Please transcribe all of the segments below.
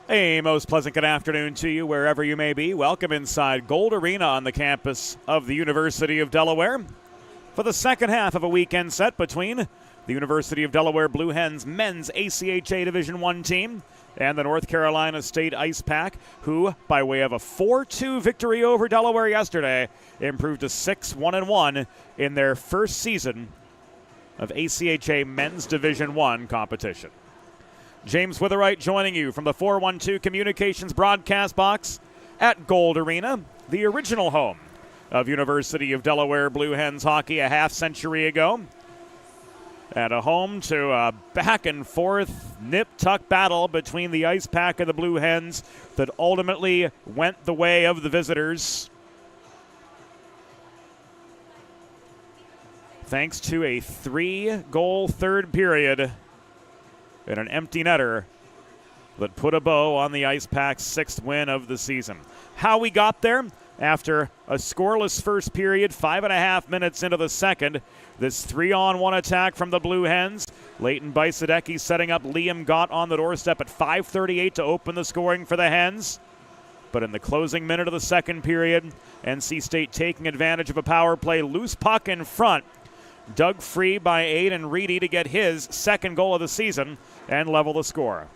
A most pleasant good afternoon to you wherever you may be. Welcome inside Gold Arena on the campus of the University of Delaware for the second half of a weekend set between the University of Delaware Blue Hens men's ACHA Division I team and the North Carolina State Ice Pack, who, by way of a 4-2 victory over Delaware yesterday, improved to 6-1-1 in their first season of ACHA men's Division I competition. James Witherite joining you from the 412 Communications broadcast box at Gold Arena, the original home of University of Delaware Blue Hens hockey a half century ago. And a home to a back-and-forth nip-tuck battle between the Ice Pack and the Blue Hens that ultimately went the way of the visitors, thanks to a 3-goal third period and an empty netter that put a bow on the Ice Pack's 6th win of the season. How we got there? After a scoreless first period, 5.5 minutes into the second, this 3-on-1 attack from the Blue Hens. Leighton Bajsadecki setting up Liam Gott on the doorstep at 5:38 to open the scoring for the Hens. But in the closing minute of the second period, NC State taking advantage of a power play, loose puck in front, dug free by Aiden Reedy to get his second goal of the season and level the score.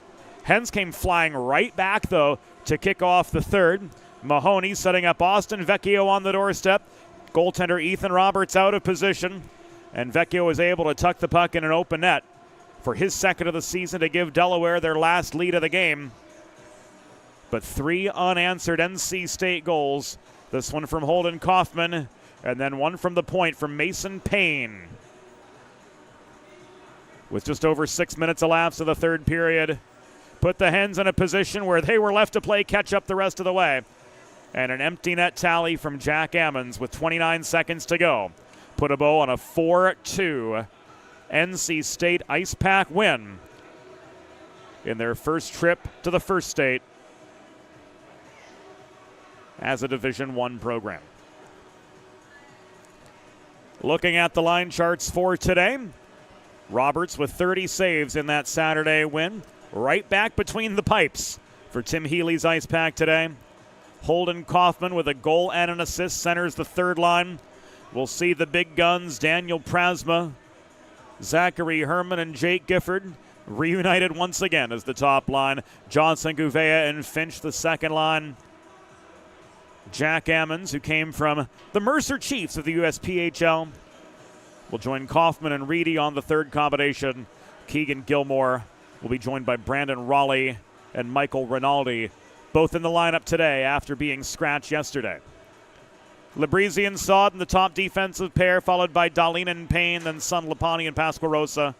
Hens came flying right back, though, to kick off the third. Mahoney setting up Austin Vecchio on the doorstep. Goaltender Ethan Roberts out of position. And Vecchio was able to tuck the puck in an open net for his second of the season to give Delaware their last lead of the game. But 3 unanswered NC State goals. This one from Holden Kaufman, and then one from the point from Mason Payne. With just over 6 minutes elapsed of the third period, put the Hens in a position where they were left to play catch up the rest of the way. And an empty net tally from Jack Ammons with 29 seconds to go put a bow on a 4-2 NC State Ice Pack win in their first trip to the first state as a Division I program. Looking at the line charts for today, Roberts with 30 saves in that Saturday win. Right back between the pipes for Tim Healy's Ice Pack today. Holden Kaufman with a goal and an assist centers the third line. We'll see the big guns, Daniel Prasma, Zachary Herman, and Jake Gifford reunited once again as the top line. Johnson, Gouveia, and Finch the second line. Jack Ammons, who came from the Mercer Chiefs of the USPHL, will join Kaufman and Reedy on the third combination. Keegan Gilmore will be joined by Brandon Raleigh and Michael Rinaldi, both in the lineup today after being scratched yesterday. Labrizi and Sod in the top defensive pair, followed by Darlene and Payne, then Sun Lapani and Pasquarosa.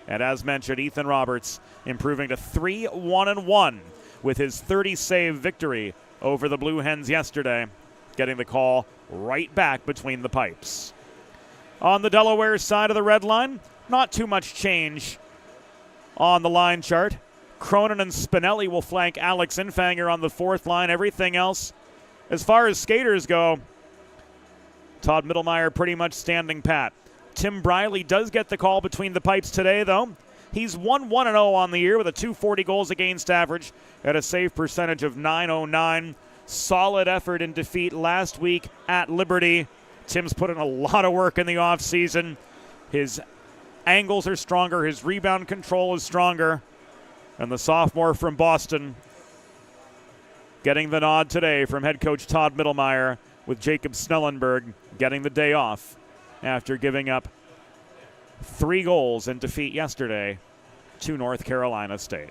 And as mentioned, Ethan Roberts improving to 3-1-1 with his 30-save victory over the Blue Hens yesterday, getting the call right back between the pipes. On the Delaware side of the red line, not too much change on the line chart. Cronin and Spinelli will flank Alex Infanger on the fourth line. Everything else, as far as skaters go, Todd Mittelmeyer pretty much standing pat. Tim Briley does get the call between the pipes today, though. He's 1-1-0 on the year with a .240 goals against average at a save percentage of .909. Solid effort in defeat last week at Liberty. Tim's put in a lot of work in the offseason. His angles are stronger. His rebound control is stronger. And the sophomore from Boston getting the nod today from head coach Todd Mittelmeyer, with Jacob Snellenberg getting the day off after giving up 3 goals in defeat yesterday to North Carolina State.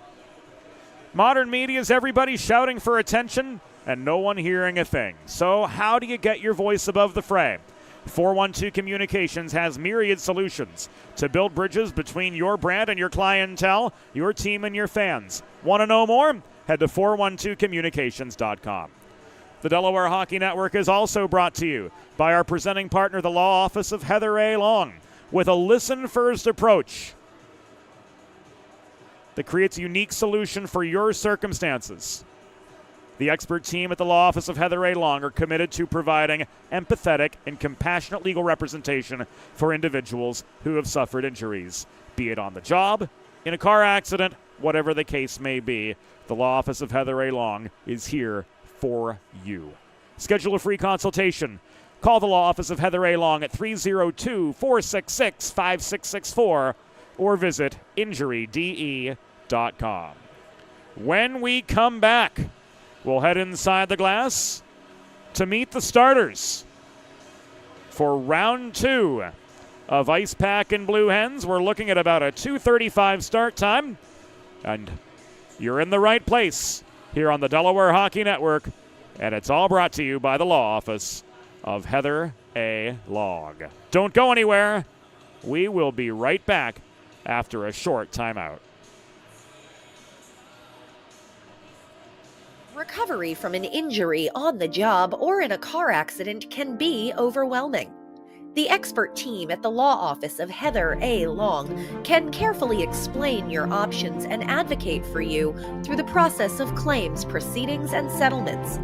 Modern media is everybody shouting for attention and no one hearing a thing. So how do you get your voice above the fray? 412 Communications has myriad solutions to build bridges between your brand and your clientele, your team and your fans. Want to know more? Head to 412communications.com. The Delaware Hockey Network is also brought to you by our presenting partner, the law office of Heather A. Long, with a listen-first approach that creates a unique solution for your circumstances. The expert team at the law office of Heather A. Long are committed to providing empathetic and compassionate legal representation for individuals who have suffered injuries, be it on the job, in a car accident, whatever the case may be. The law office of Heather A. Long is here for you. Schedule a free consultation. Call the law office of Heather A. Long at 302-466-5664 or visit injuryde.com. When we come back, we'll head inside the glass to meet the starters for round 2 of Ice Pack and Blue Hens. We're looking at about a 2:35 start time, and you're in the right place here on the Delaware Hockey Network, and it's all brought to you by the law office of Heather A. Long. Don't go anywhere. We will be right back after a short timeout. Recovery from an injury on the job or in a car accident can be overwhelming. The expert team at the law office of Heather A. Long can carefully explain your options and advocate for you through the process of claims, proceedings, and settlements.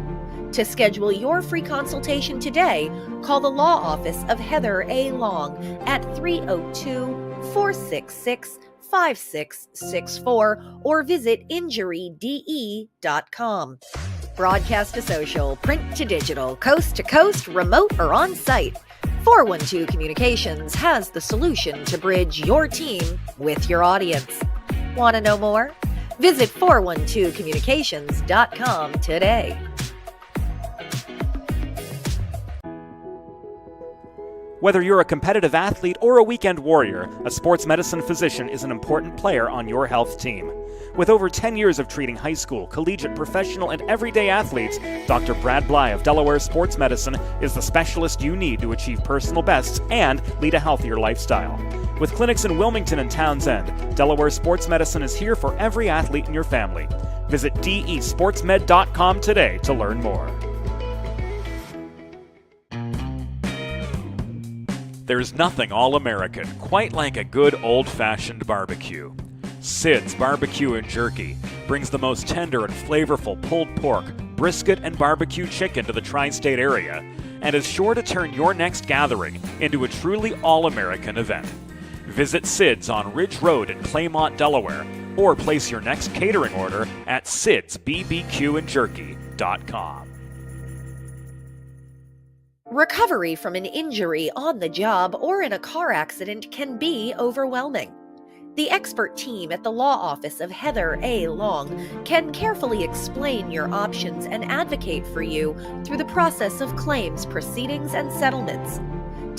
To schedule your free consultation today, call the law office of Heather A. Long at 302-466-5664 or visit injuryde.com. Broadcast to social, print to digital, coast to coast, remote or on-site, 412 Communications has the solution to bridge your team with your audience. Want to know more? Visit 412communications.com today. Whether you're a competitive athlete or a weekend warrior, a sports medicine physician is an important player on your health team. With over 10 years of treating high school, collegiate, professional, and everyday athletes, Dr. Brad Bly of Delaware Sports Medicine is the specialist you need to achieve personal bests and lead a healthier lifestyle. With clinics in Wilmington and Townsend, Delaware Sports Medicine is here for every athlete in your family. Visit desportsmed.com today to learn more. There's nothing all-American quite like a good old-fashioned barbecue. Sid's Barbecue and Jerky brings the most tender and flavorful pulled pork, brisket, and barbecue chicken to the tri-state area and is sure to turn your next gathering into a truly all-American event. Visit Sid's on Ridge Road in Claymont, Delaware, or place your next catering order at sidsbbqandjerky.com. Recovery from an injury on the job or in a car accident can be overwhelming. The expert team at the law office of Heather A. Long can carefully explain your options and advocate for you through the process of claims, proceedings, and settlements.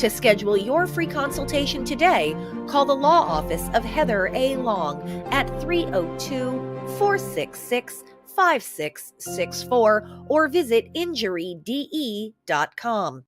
To schedule your free consultation today, call the law office of Heather A. Long at 302-466-5664 or visit injuryde.com.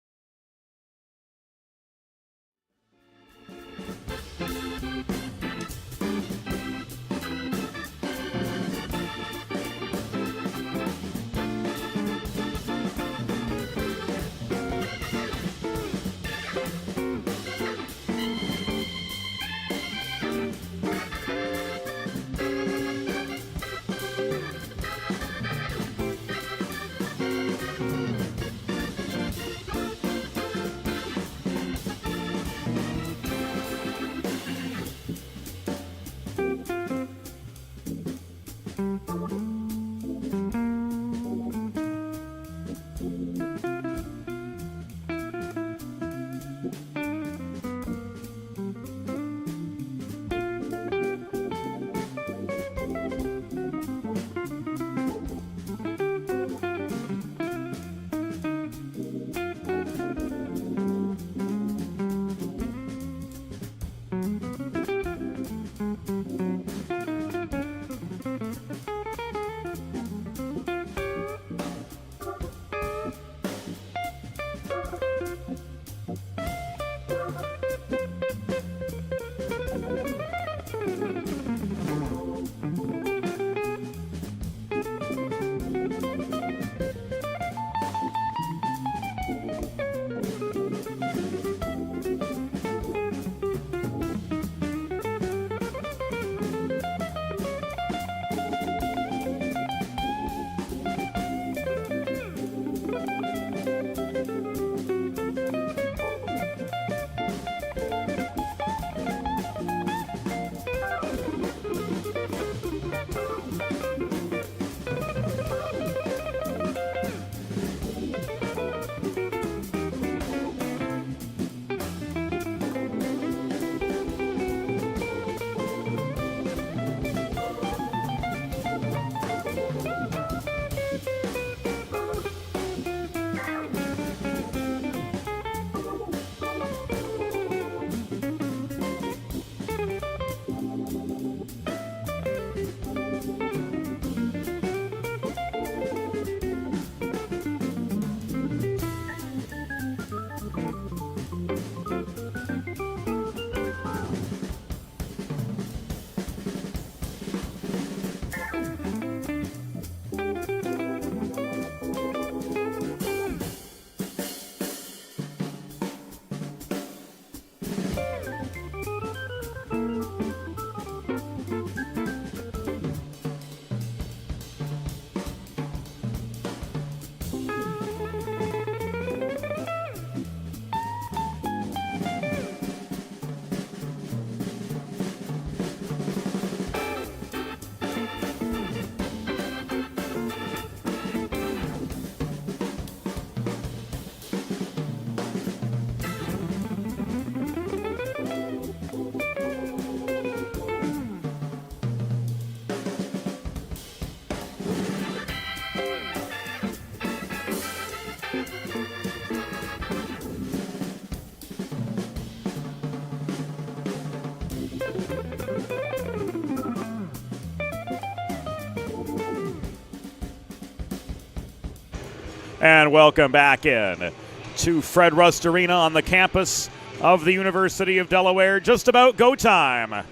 And welcome back in to Fred Rust Arena on the campus of the University of Delaware. Just about go time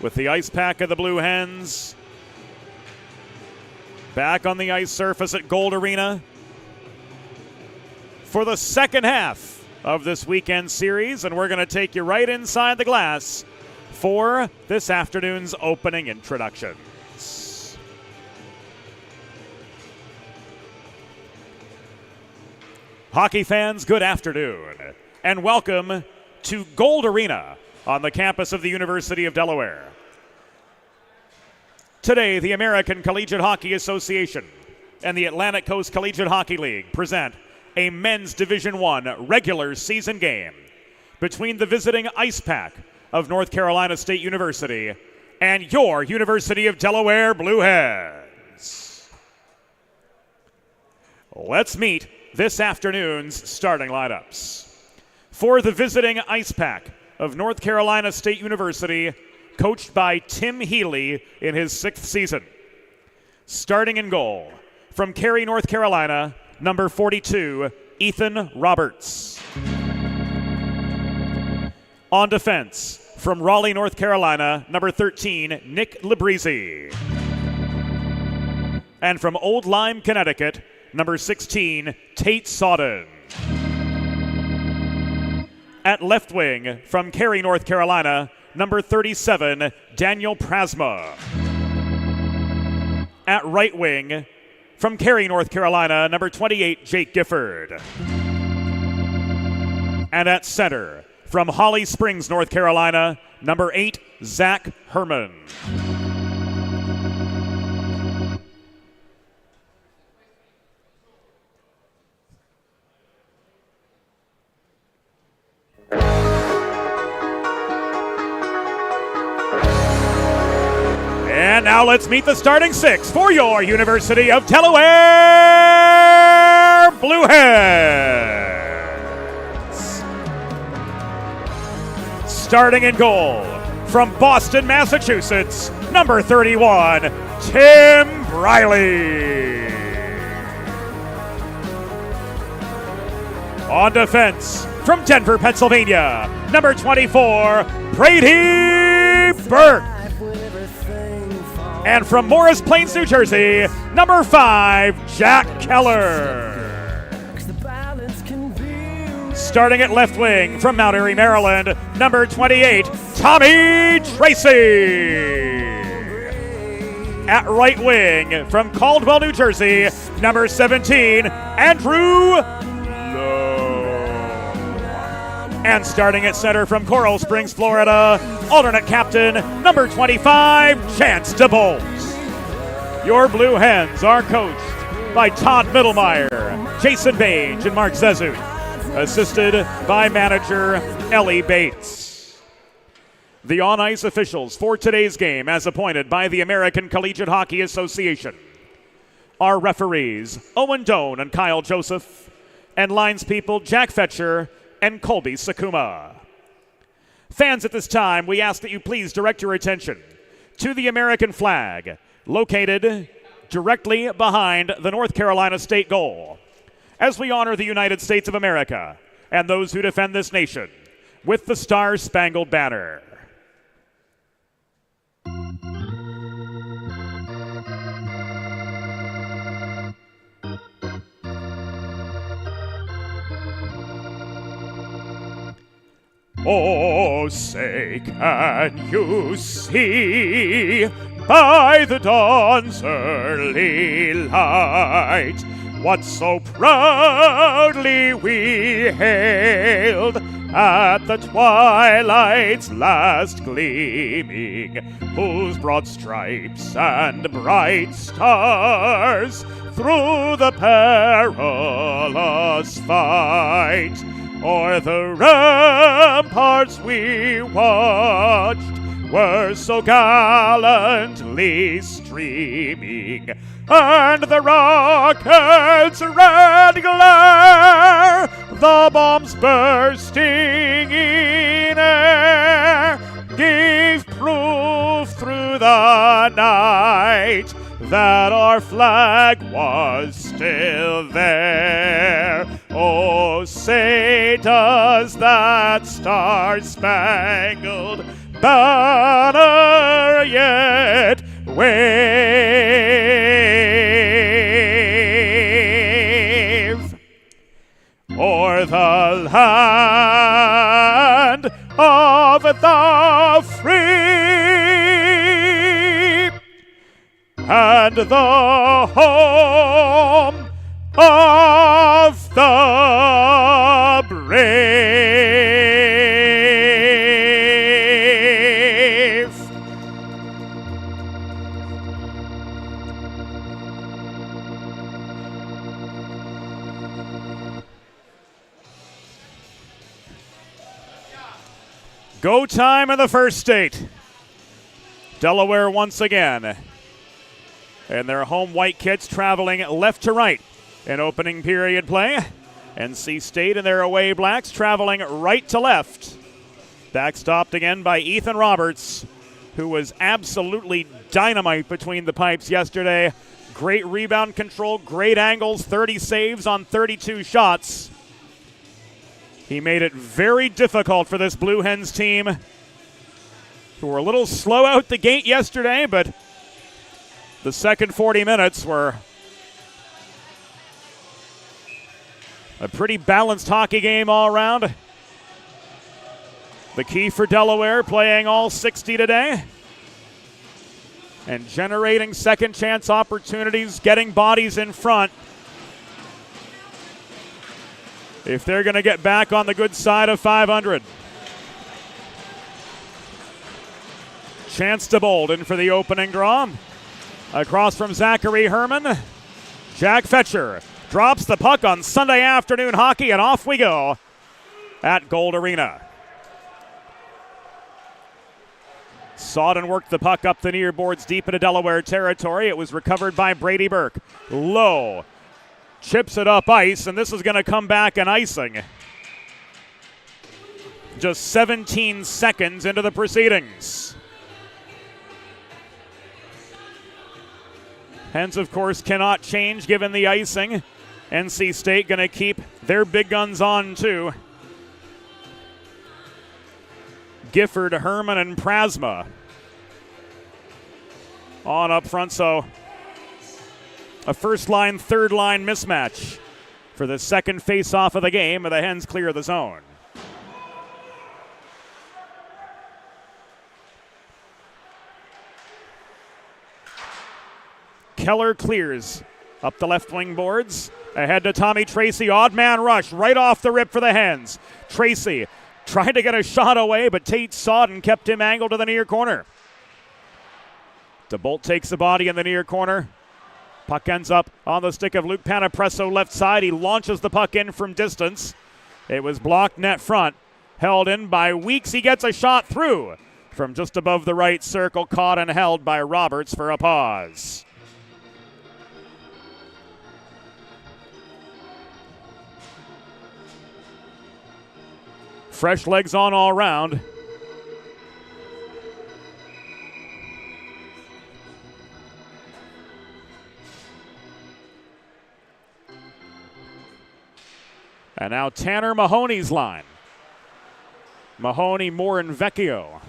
with the ice pack of the Blue Hens back on the ice surface at Gold Arena for the second half of this weekend series, and we're going to take you right inside the glass for this afternoon's opening introductions. Hockey fans, good afternoon, and welcome to Gold Arena on the campus of the University of Delaware. Today, the American Collegiate Hockey Association and the Atlantic Coast Collegiate Hockey League present a men's Division I regular season game between the visiting Ice Pack of North Carolina State University and your University of Delaware Blue Hens. Let's meet this afternoon's starting lineups. For the visiting Ice Pack of North Carolina State University, coached by Tim Healy in his 6th season. Starting in goal, from Cary, North Carolina, number 42, Ethan Roberts. On defense, from Raleigh, North Carolina, number 13, Nick Labrizzi. And from Old Lyme, Connecticut, number 16, Tate Sodden. At left wing, from Cary, North Carolina, number 37, Daniel Prasma. At right wing, from Cary, North Carolina, number 28, Jake Gifford. And at center, from Holly Springs, North Carolina, number 8, Zach Herman. And now let's meet the starting 6 for your University of Delaware Blue Hens. Starting in goal, from Boston, Massachusetts, number 31, Tim Briley. On defense, from Denver, Pennsylvania, number 24, Brady Burke. And from Morris Plains, New Jersey, number 5, Jack Keller. Starting at left wing, from Mount Airy, Maryland, number 28, Tommy Tracy. At right wing, from Caldwell, New Jersey, number 17, Andrew Lowe. And starting at center from Coral Springs, Florida, alternate captain, number 25, Chance DeBolt. Your Blue Hens are coached by Todd Middlemeyer, Jason Bage, and Mark Zezut, assisted by manager Ellie Bates. The on-ice officials for today's game, as appointed by the American Collegiate Hockey Association, are referees Owen Doan and Kyle Joseph, and linespeople Jack Fetcher and Colby Sakuma. Fans, at this time, we ask that you please direct your attention to the American flag located directly behind the North Carolina State goal as we honor the United States of America and those who defend this nation with the Star-Spangled Banner. Oh, say, can you see by the dawn's early light what so proudly we hailed at the twilight's last gleaming, whose broad stripes and bright stars through the perilous fight o'er the ramparts we watched were so gallantly streaming, and the rocket's red glare, the bombs bursting in air, gave proof through the night that our flag was still there. Oh, say does that star-spangled banner yet wave o'er the land of the free and the home of the brave. Go time in the first state. Delaware once again. And their home white kits traveling left to right in opening period play. NC State and their away blacks traveling right to left. Backstopped again by Ethan Roberts, who was absolutely dynamite between the pipes yesterday. Great rebound control, great angles, 30 saves on 32 shots. He made it very difficult for this Blue Hens team, who were a little slow out the gate yesterday, but the second 40 minutes were a pretty balanced hockey game all around. The key for Delaware, playing all 60 today and generating second chance opportunities, getting bodies in front. If they're going to get back on the good side of 500. Chance to Bolden for the opening draw. Across from Zachary Herman, Jack Fetcher drops the puck on Sunday afternoon hockey, and off we go at Gold Arena. Sawden worked the puck up the near boards deep into Delaware territory. It was recovered by Brady Burke. Low. Chips it up ice, and this is going to come back an icing. Just 17 seconds into the proceedings. Hens, of course, cannot change given the icing. NC State going to keep their big guns on, too. Gifford, Herman, and Prasma on up front, so a first-line, third-line mismatch for the second face-off of the game, and the Hens clear the zone. Keller clears up the left wing boards. Ahead to Tommy Tracy. Odd man rush right off the rip for the Hens. Tracy tried to get a shot away, but Tate Sawden kept him angled to the near corner. DeBolt takes the body in the near corner. Puck ends up on the stick of Luke Panapresso left side. He launches the puck in from distance. It was blocked net front. Held in by Weeks. He gets a shot through from just above the right circle. Caught and held by Roberts for a pause. Fresh legs on all round. And now Tanner Mahoney's line. Mahoney, Moore, and Vecchio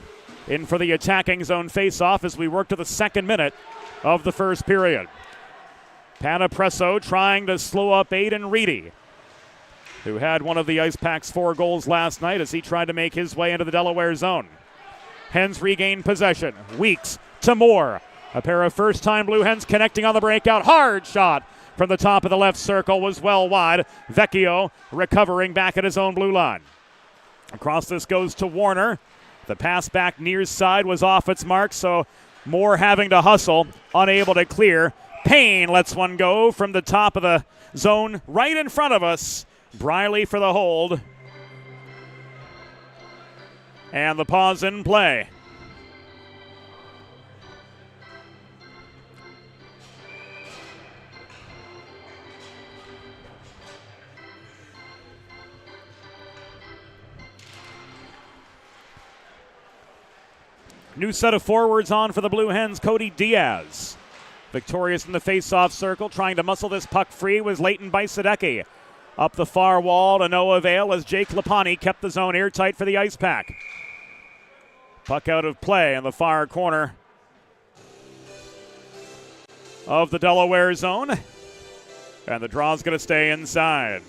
in for the attacking zone faceoff as we work to the second minute of the first period. Panapresso trying to slow up Aiden Reedy, who had one of the Ice Pack's 4 goals last night as he tried to make his way into the Delaware zone. Hens regain possession. Weeks to Moore. A pair of first-time Blue Hens connecting on the breakout. Hard shot from the top of the left circle was well wide. Vecchio recovering back at his own blue line. Across this goes to Warner. The pass back near side was off its mark, so Moore having to hustle, unable to clear. Payne lets one go from the top of the zone right in front of us. Briley for the hold. And the pause in play. New set of forwards on for the Blue Hens, Cody Diaz. Victorious in the face-off circle, trying to muscle this puck free was Leighton Bajsadecki. Up the far wall to no avail as Jake Lapani kept the zone airtight for the Ice Pack. Puck out of play in the far corner of the Delaware zone. And the draw's going to stay inside.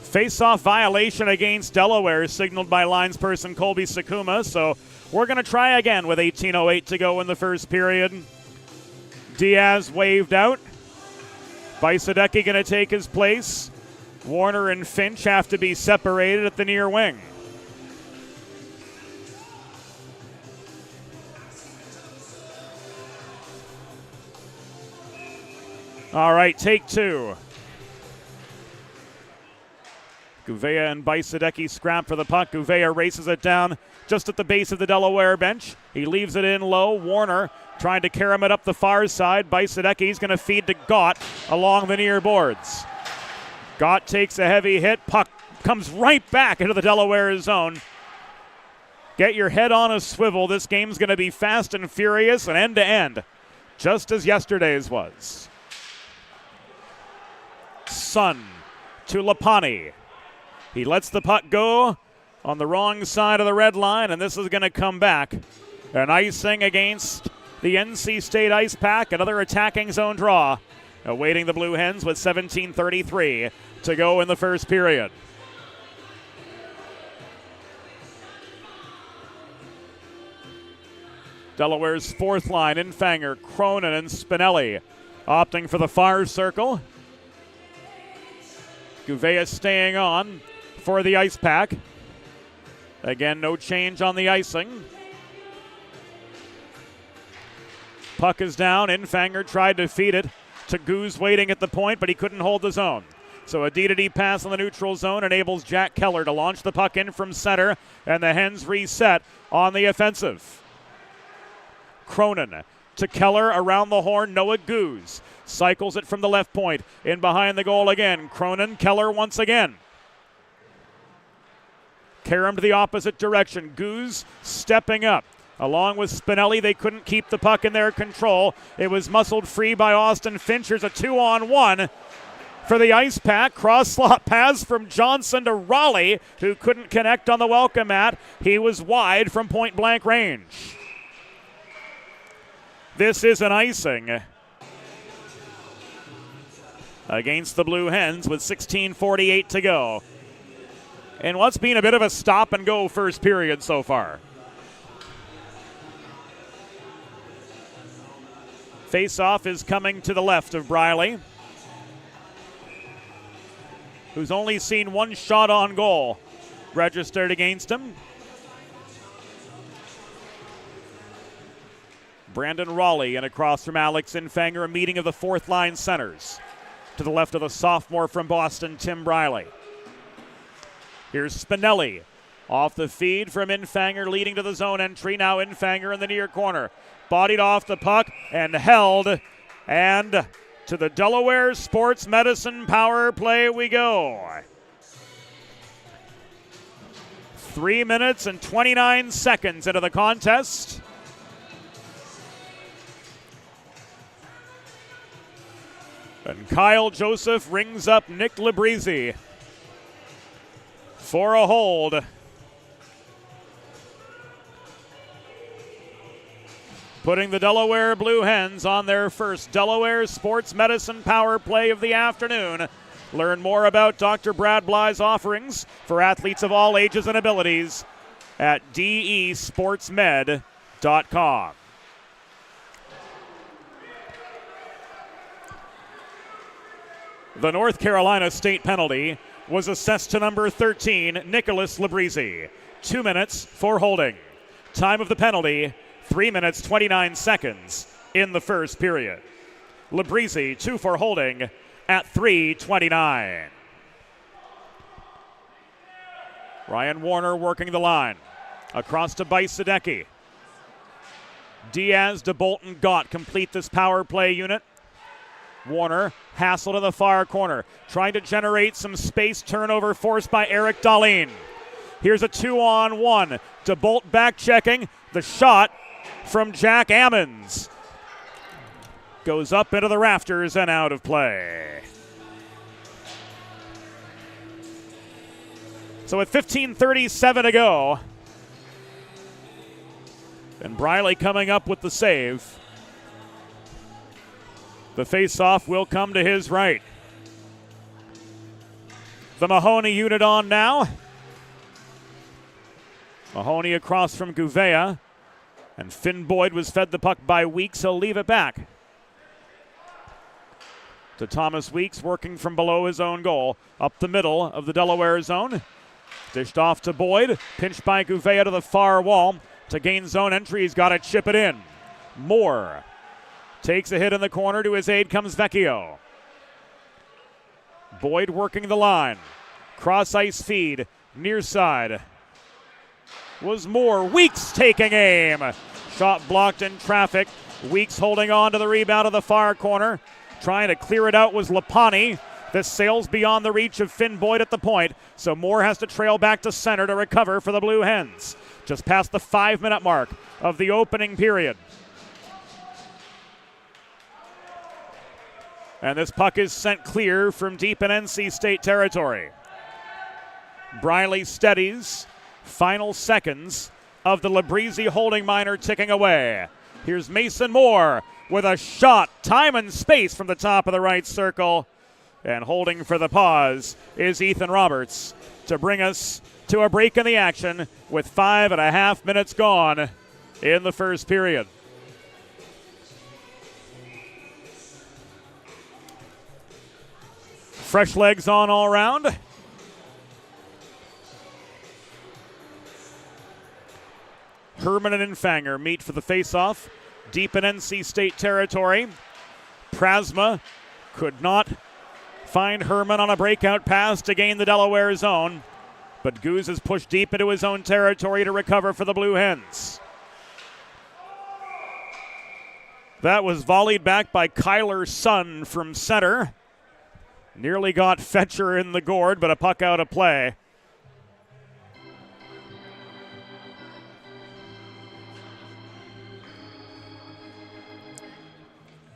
Face-off violation against Delaware signaled by linesperson Colby Sakuma, so we're going to try again with 18:08 to go in the first period. Diaz waved out. Bajsadecki going to take his place. Warner and Finch have to be separated at the near wing. All right, take two. Gouveia and Bajsadecki scrap for the puck. Gouveia races it down just at the base of the Delaware bench. He leaves it in low. Warner trying to carom it up the far side. Bajsadecki's going to feed to Gott along the near boards. Gott takes a heavy hit. Puck comes right back into the Delaware zone. Get your head on a swivel. This game's going to be fast and furious and end-to-end, just as yesterday's was. Sun to Lapani. He lets the puck go on the wrong side of the red line, and this is going to come back. An icing against the NC State Ice Pack, another attacking zone draw. Awaiting the Blue Hens with 17:33 to go in the first period. Delaware's fourth line, Infanger, Cronin, and Spinelli opting for the far circle. Gouveia staying on for the Ice Pack. Again, no change on the icing. Puck is down. Infanger tried to feed it to Goose waiting at the point, but he couldn't hold the zone. So a D-to-D pass in the neutral zone enables Jack Keller to launch the puck in from center, and the Hens reset on the offensive. Cronin to Keller around the horn. Noah Goose cycles it from the left point. In behind the goal again. Cronin, Keller once again. Karam to the opposite direction. Goose stepping up. Along with Spinelli, they couldn't keep the puck in their control. It was muscled free by Austin Finch. There's a 2-on-1 for the Ice Pack. Cross-slot pass from Johnson to Raleigh, who couldn't connect on the welcome mat. He was wide from point-blank range. This is an icing against the Blue Hens with 16:48 to go. And what's been a bit of a stop-and-go first period so far. Face-off is coming to the left of Briley, who's only seen one shot on goal registered against him. Brandon Raleigh and across from Alex Infanger, a meeting of the fourth line centers. To the left of the sophomore from Boston, Tim Briley. Here's Spinelli off the feed from Infanger, leading to the zone entry. Now Infanger in the near corner. Bodied off the puck and held. And to the Delaware Sports Medicine power play we go. 3 minutes and 29 seconds into the contest. And Kyle Joseph rings up Nick Labrizzi for a hold. Putting the Delaware Blue Hens on their first Delaware Sports Medicine power play of the afternoon. Learn more about Dr. Brad Bly's offerings for athletes of all ages and abilities at desportsmed.com. The North Carolina State penalty was assessed to number 13, Nicholas Labrizzi. 2 minutes for holding. Time of the penalty, 3 minutes, 29 seconds in the first period. Labrizzi, 2 for holding at 3:29. Ryan Warner working the line. Across to Bajsadecki. Diaz to Bolton Gott complete this power play unit. Warner hassled in the far corner, trying to generate some space, turnover forced by Eric Dahlin. Here's a 2-on-1. DeBolt back checking. The shot from Jack Ammons goes up into the rafters and out of play. So with 15:37 to go, and Briley coming up with the save, the face-off will come to his right. The Mahoney unit on now. Mahoney across from Gouveia, and Finn Boyd was fed the puck by Weeks. He'll leave it back to Thomas Weeks, working from below his own goal, up the middle of the Delaware zone. Dished off to Boyd, pinched by Gouveia to the far wall. To gain zone entry, he's got to chip it in. Moore takes a hit in the corner. To his aid comes Vecchio. Boyd working the line. Cross ice feed, near side. Was Moore. Weeks taking aim. Shot blocked in traffic. Weeks holding on to the rebound of the far corner. Trying to clear it out was Lapani. This sails beyond the reach of Finn Boyd at the point, so Moore has to trail back to center to recover for the Blue Hens. Just past the 5-minute mark of the opening period. And this puck is sent clear from deep in NC State territory. Briley steadies. Final seconds of the Labrizzi holding minor ticking away. Here's Mason Moore with a shot. Time and space from the top of the right circle. And holding for the pause is Ethan Roberts to bring us to a break in the action with 5.5 minutes gone in the first period. Fresh legs on all around. Herman and Infanger meet for the face-off deep in NC State territory. Prasma could not find Herman on a breakout pass to gain the Delaware zone, but Goose is pushed deep into his own territory to recover for the Blue Hens. That was volleyed back by Kyler Sun from center. Nearly got Fetcher in the gourd, but a puck out of play.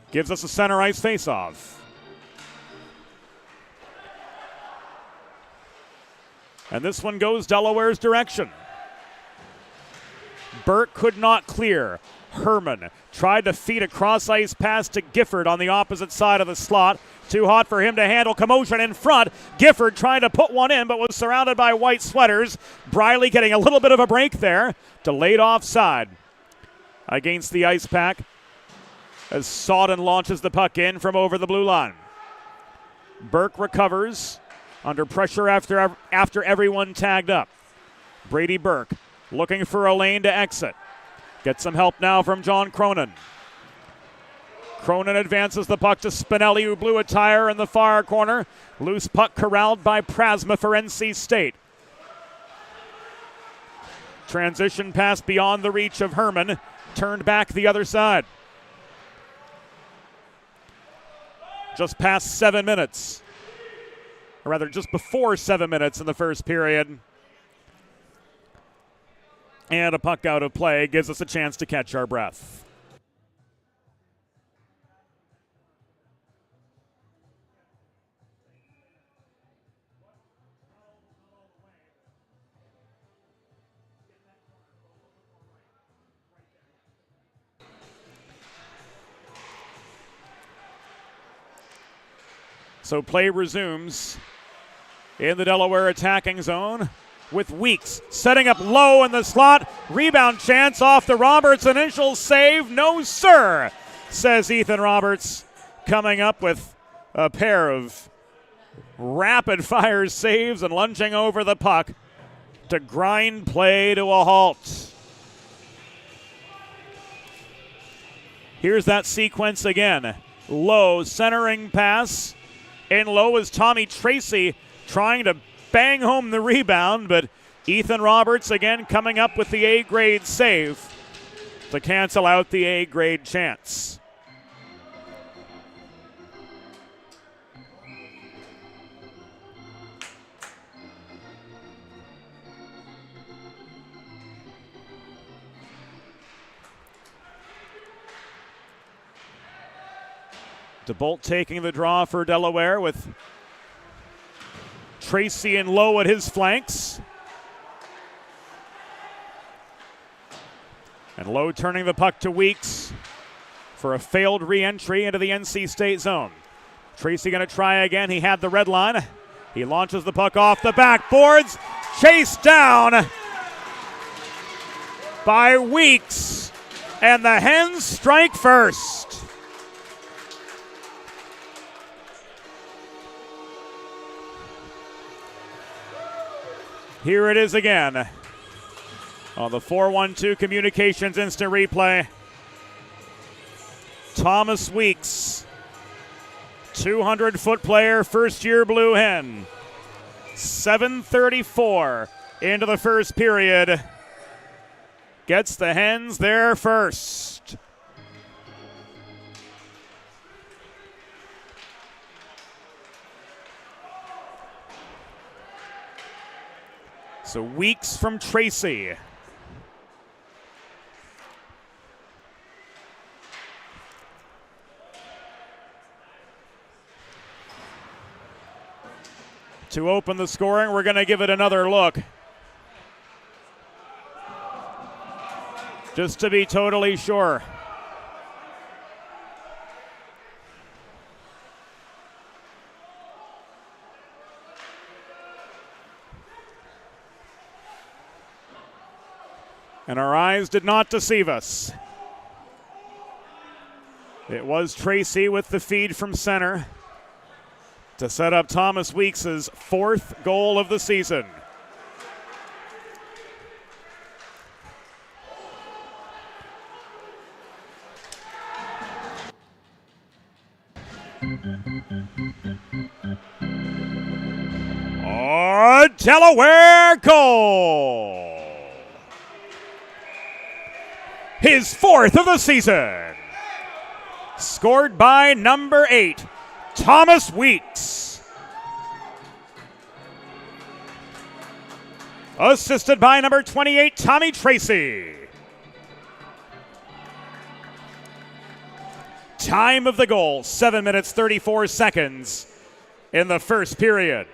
Gives us a center ice faceoff. And this one goes Delaware's direction. Burt could not clear. Herman tried to feed a cross-ice pass to Gifford on the opposite side of the slot. Too hot for him to handle. Commotion in front. Gifford trying to put one in, but was surrounded by white sweaters. Briley getting a little bit of a break there. Delayed offside against the ice pack as Sawden launches the puck in from over the blue line. Burke recovers under pressure after everyone tagged up. Brady Burke looking for a lane to exit. Gets some help now from John Cronin. Cronin advances the puck to Spinelli, who blew a tire in the far corner. Loose puck corralled by Prasma for NC State. Transition pass beyond the reach of Herman. Turned back the other side. Just past 7 minutes. Or rather, just before 7 minutes in the first period. And a puck out of play gives us a chance to catch our breath. So play resumes in the Delaware attacking zone with Weeks setting up low in the slot. Rebound chance off the Roberts. Initial save. No, sir, says Ethan Roberts, coming up with a pair of rapid fire saves and lunging over the puck to grind play to a halt. Here's that sequence again. Low centering pass. In low is Tommy Tracy trying to bang home the rebound, but Ethan Roberts again coming up with the A-grade save to cancel out the A-grade chance. DeBolt taking the draw for Delaware with Tracy and Lowe at his flanks. And Lowe turning the puck to Weeks for a failed re-entry into the NC State zone. Tracy going to try again. He had the red line. He launches the puck off the backboards. Chased down by Weeks. And the Hens strike first. Here it is again on the 4-1-2 Communications instant replay. Thomas Weeks, 200-foot player, first-year Blue Hen. 7:34 into the first period. Gets the Hens there first. So Weeks from Tracy. To open the scoring, we're going to give it another look. Just to be totally sure. And our eyes did not deceive us. It was Tracy with the feed from center to set up Thomas Weeks' fourth goal of the season. Oh, Delaware goal! His fourth of the season. Scored by number 8, Thomas Weeks. Assisted by number 28, Tommy Tracy. Time of the goal, 7 minutes, 34 seconds in the first period.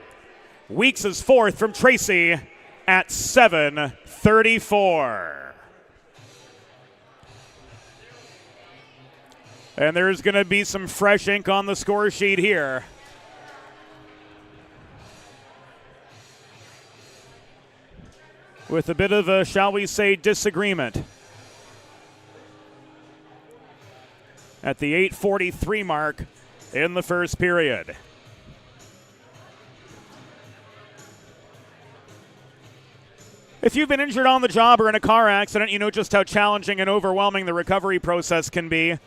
Weeks' fourth from Tracy at 7:34. And there's going to be some fresh ink on the score sheet here. With a bit of a, shall we say, disagreement. At the 8:43 mark in the first period. If you've been injured on the job or in a car accident, you know just how challenging and overwhelming the recovery process can be.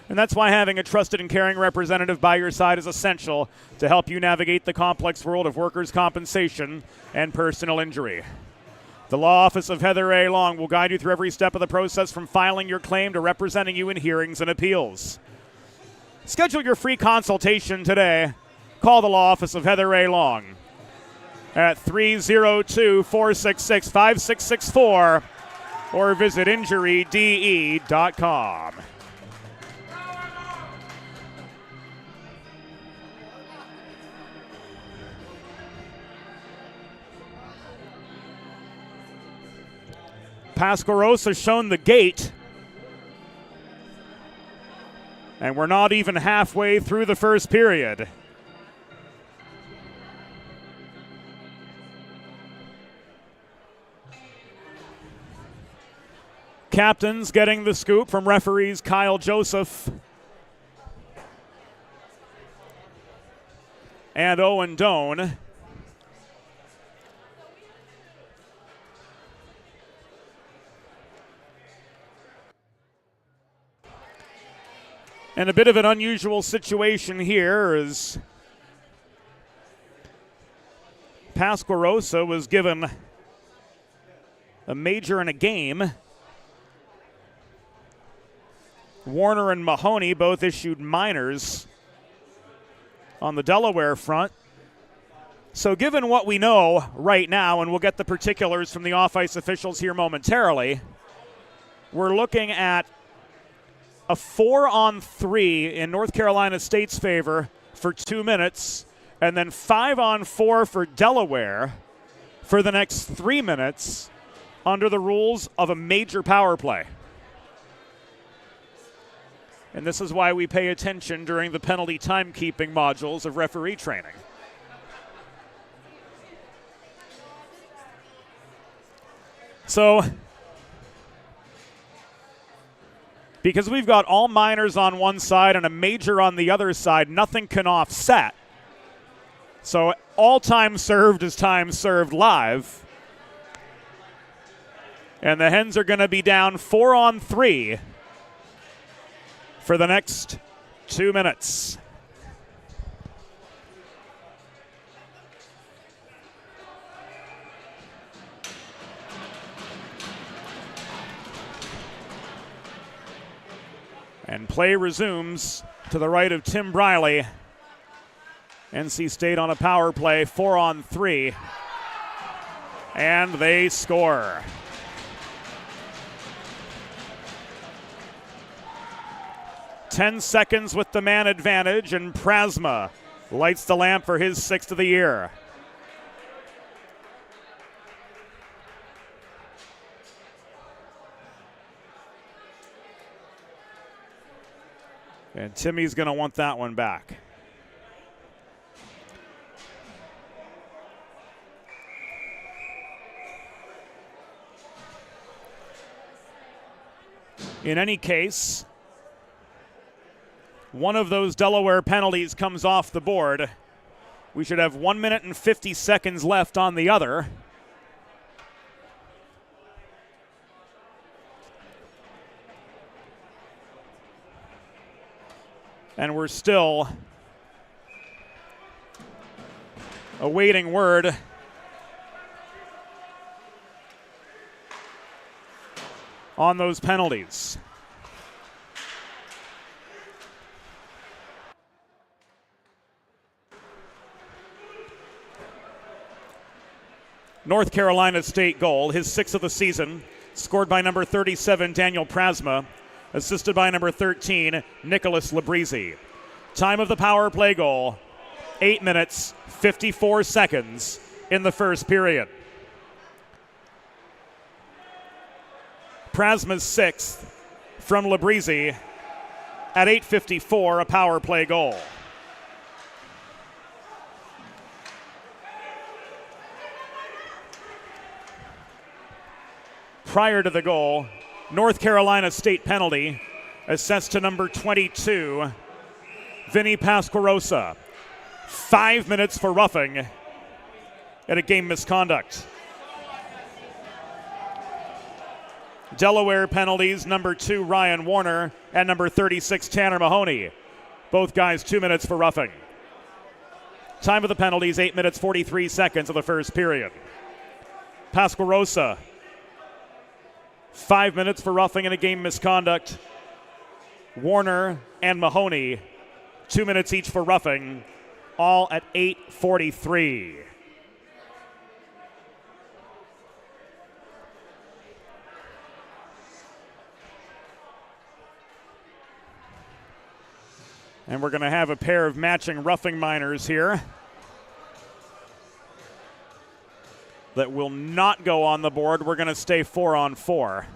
And that's why having a trusted and caring representative by your side is essential to help you navigate the complex world of workers' compensation and personal injury. The Law Office of Heather A. Long will guide you through every step of the process from filing your claim to representing you in hearings and appeals. Schedule your free consultation today. Call the Law Office of Heather A. Long at 302-466-5664 or visit injuryde.com. Pasquaros has shown the gate. And we're not even halfway through the first period. Captains getting the scoop from referees Kyle Joseph and Owen Doan. And a bit of an unusual situation here is Pasquarosa was given a major and a game. Warner and Mahoney both issued minors on the Delaware front. So given what we know right now, and we'll get the particulars from the off-ice officials here momentarily, we're looking at a 4-on-3 in North Carolina State's favor for 2 minutes, and then 5-on-4 for Delaware for the next 3 minutes under the rules of a major power play. And this is why we pay attention during the penalty timekeeping modules of referee training. So, because we've got all minors on one side and a major on the other side, nothing can offset. So all time served is time served live. And the Hens are going to be down 4-on-3 for the next 2 minutes. And play resumes to the right of Tim Briley. NC State on a power play, 4-on-3. And they score. Ten seconds with the man advantage, and Prasma lights the lamp for his 6th of the year. And Timmy's going to want that one back. In any case, one of those Delaware penalties comes off the board. We should have 1 minute and 50 seconds left on the other. And we're still awaiting word on those penalties. North Carolina State goal, his 6th of the season, scored by number 37, Daniel Prasma, assisted by number 13, Nicholas Labrizzi. Time of the power play goal, 8 minutes, 54 seconds in the first period. Prasma's 6th from Labrizzi at 8:54, a power play goal. Prior to the goal, North Carolina State penalty assessed to number 22, Vinny Pasquarosa. 5 minutes for roughing at a game misconduct. Delaware penalties, number 2, Ryan Warner, and number 36, Tanner Mahoney. Both guys 2 minutes for roughing. Time of the penalties, 8 minutes, 43 seconds of the first period. Pasquarosa, 5 minutes for roughing and a game misconduct. Warner and Mahoney, 2 minutes each for roughing, all at 8:43. And we're going to have a pair of matching roughing minors here that will not go on the board. We're going to stay 4-on-4.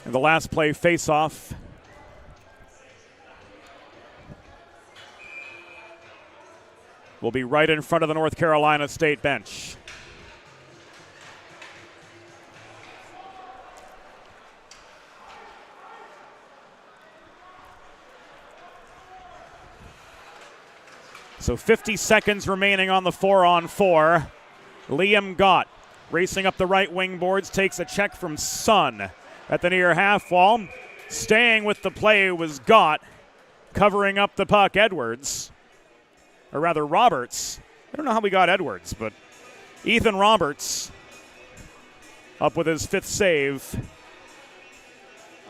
And the last play, face-off. Will be right in front of the North Carolina State bench. So 50 seconds remaining on the 4-on-4. Liam Gott racing up the right wing boards, takes a check from Sun at the near half wall. Staying with the play was Gott, covering up the puck, Edwards. Or rather, Roberts. I don't know how we got Edwards, but Ethan Roberts up with his 5th save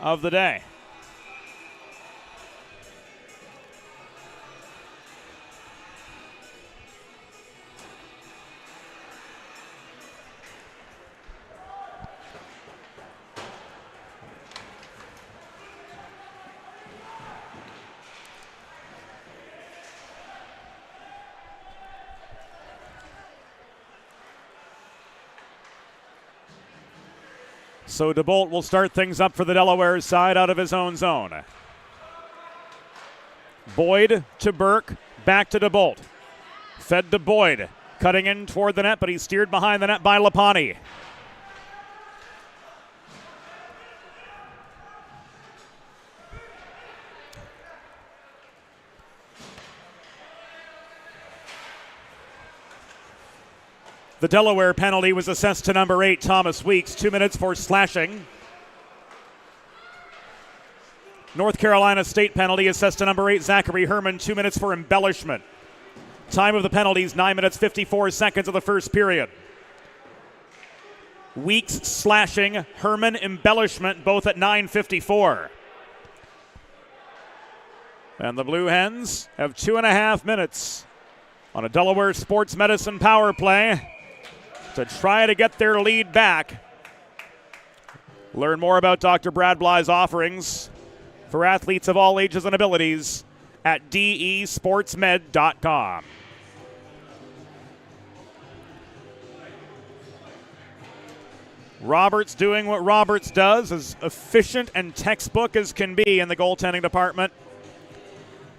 of the day. So DeBolt will start things up for the Delaware side out of his own zone. Boyd to Burke, back to DeBolt. Fed to Boyd, cutting in toward the net, but he's steered behind the net by Lapani. The Delaware penalty was assessed to number 8, Thomas Weeks, 2 minutes for slashing. North Carolina State penalty assessed to number 8, Zachary Herman, 2 minutes for embellishment. Time of the penalties, 9 minutes 54 seconds of the first period. Weeks slashing, Herman embellishment, both at 9:54. And the Blue Hens have 2.5 minutes on a Delaware Sports Medicine power play to try to get their lead back. Learn more about Dr. Brad Bly's offerings for athletes of all ages and abilities at desportsmed.com. Roberts doing what Roberts does, as efficient and textbook as can be in the goaltending department,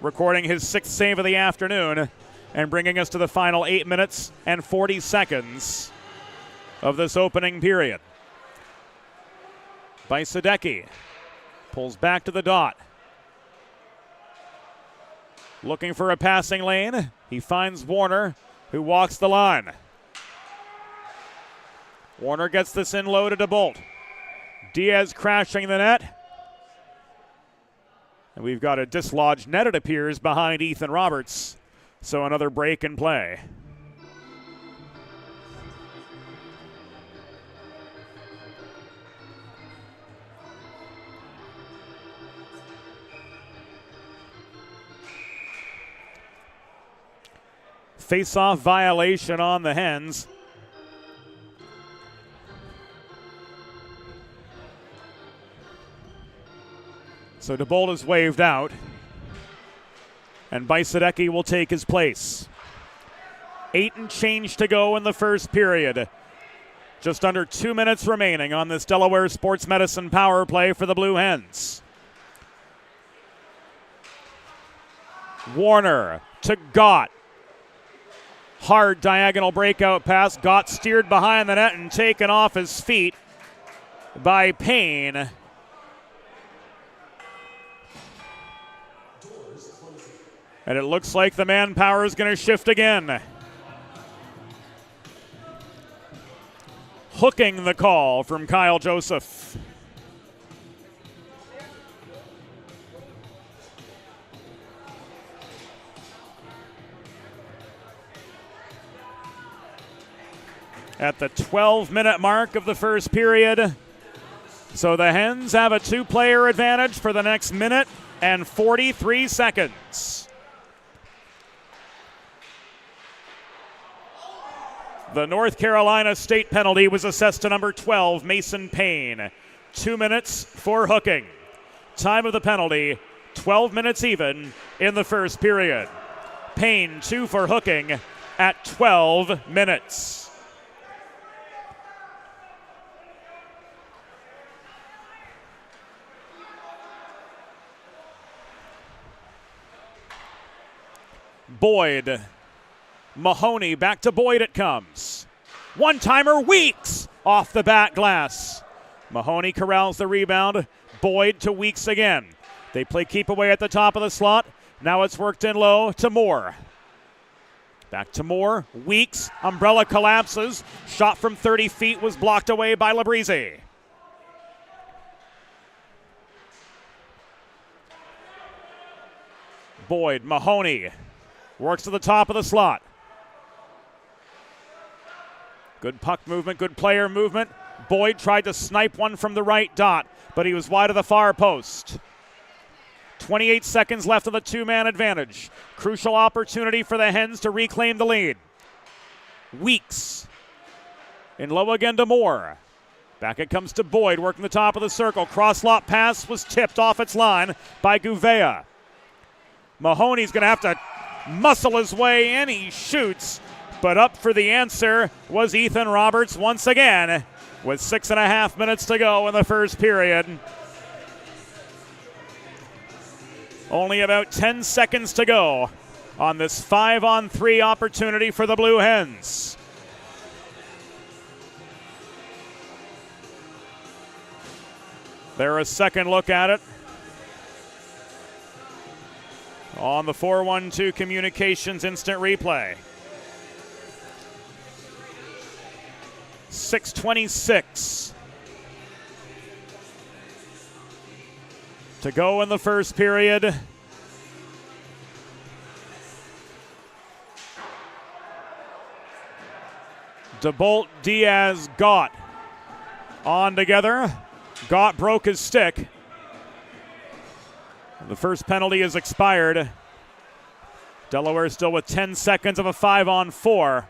recording his 6th save of the afternoon and bringing us to the final 8 minutes and 40 seconds of this opening period. Bajsadecki pulls back to the dot. Looking for a passing lane. He finds Warner, who walks the line. Warner gets this in low to DeBolt. Diaz crashing the net. And we've got a dislodged net, it appears, behind Ethan Roberts. So another break in play. Face-off violation on the Hens. So DeBolt is waved out, and Bajsadecki will take his place. 8 and change to go in the first period. Just under 2 minutes remaining on this Delaware Sports Medicine power play for the Blue Hens. Warner to Gott. Hard diagonal breakout pass. Gott steered behind the net and taken off his feet by Payne. And it looks like the manpower is going to shift again. Hooking the call from Kyle Joseph. At the 12-minute mark of the first period. So the Hens have a 2-player advantage for the next minute and 43 seconds. The North Carolina State penalty was assessed to number 12, Mason Payne. 2 minutes for hooking. Time of the penalty, 12 minutes even in the first period. Payne, 2 for hooking at 12 minutes. Boyd. Mahoney, back to Boyd it comes. One-timer, Weeks off the back glass. Mahoney corrals the rebound. Boyd to Weeks again. They play keep away at the top of the slot. Now it's worked in low to Moore. Back to Moore. Weeks, umbrella collapses. Shot from 30 feet was blocked away by Labrise. Boyd, Mahoney works to the top of the slot. Good puck movement, good player movement. Boyd tried to snipe one from the right dot, but he was wide of the far post. 28 seconds left of the two-man advantage. Crucial opportunity for the Hens to reclaim the lead. Weeks. In low again to Moore. Back it comes to Boyd, working the top of the circle. Cross-lot pass was tipped off its line by Gouveia. Mahoney's going to have to muscle his way in. He shoots, but up for the answer was Ethan Roberts once again with 6.5 minutes to go in the first period. Only about 10 seconds to go on this 5-on-3 opportunity for the Blue Hens. There a second look at it on the 412 Communications instant replay. 6:26 to go in the first period. DeBolt, Diaz, Gott on together. Gott broke his stick. The first penalty is expired. Delaware still with 10 seconds of a 5-on-4.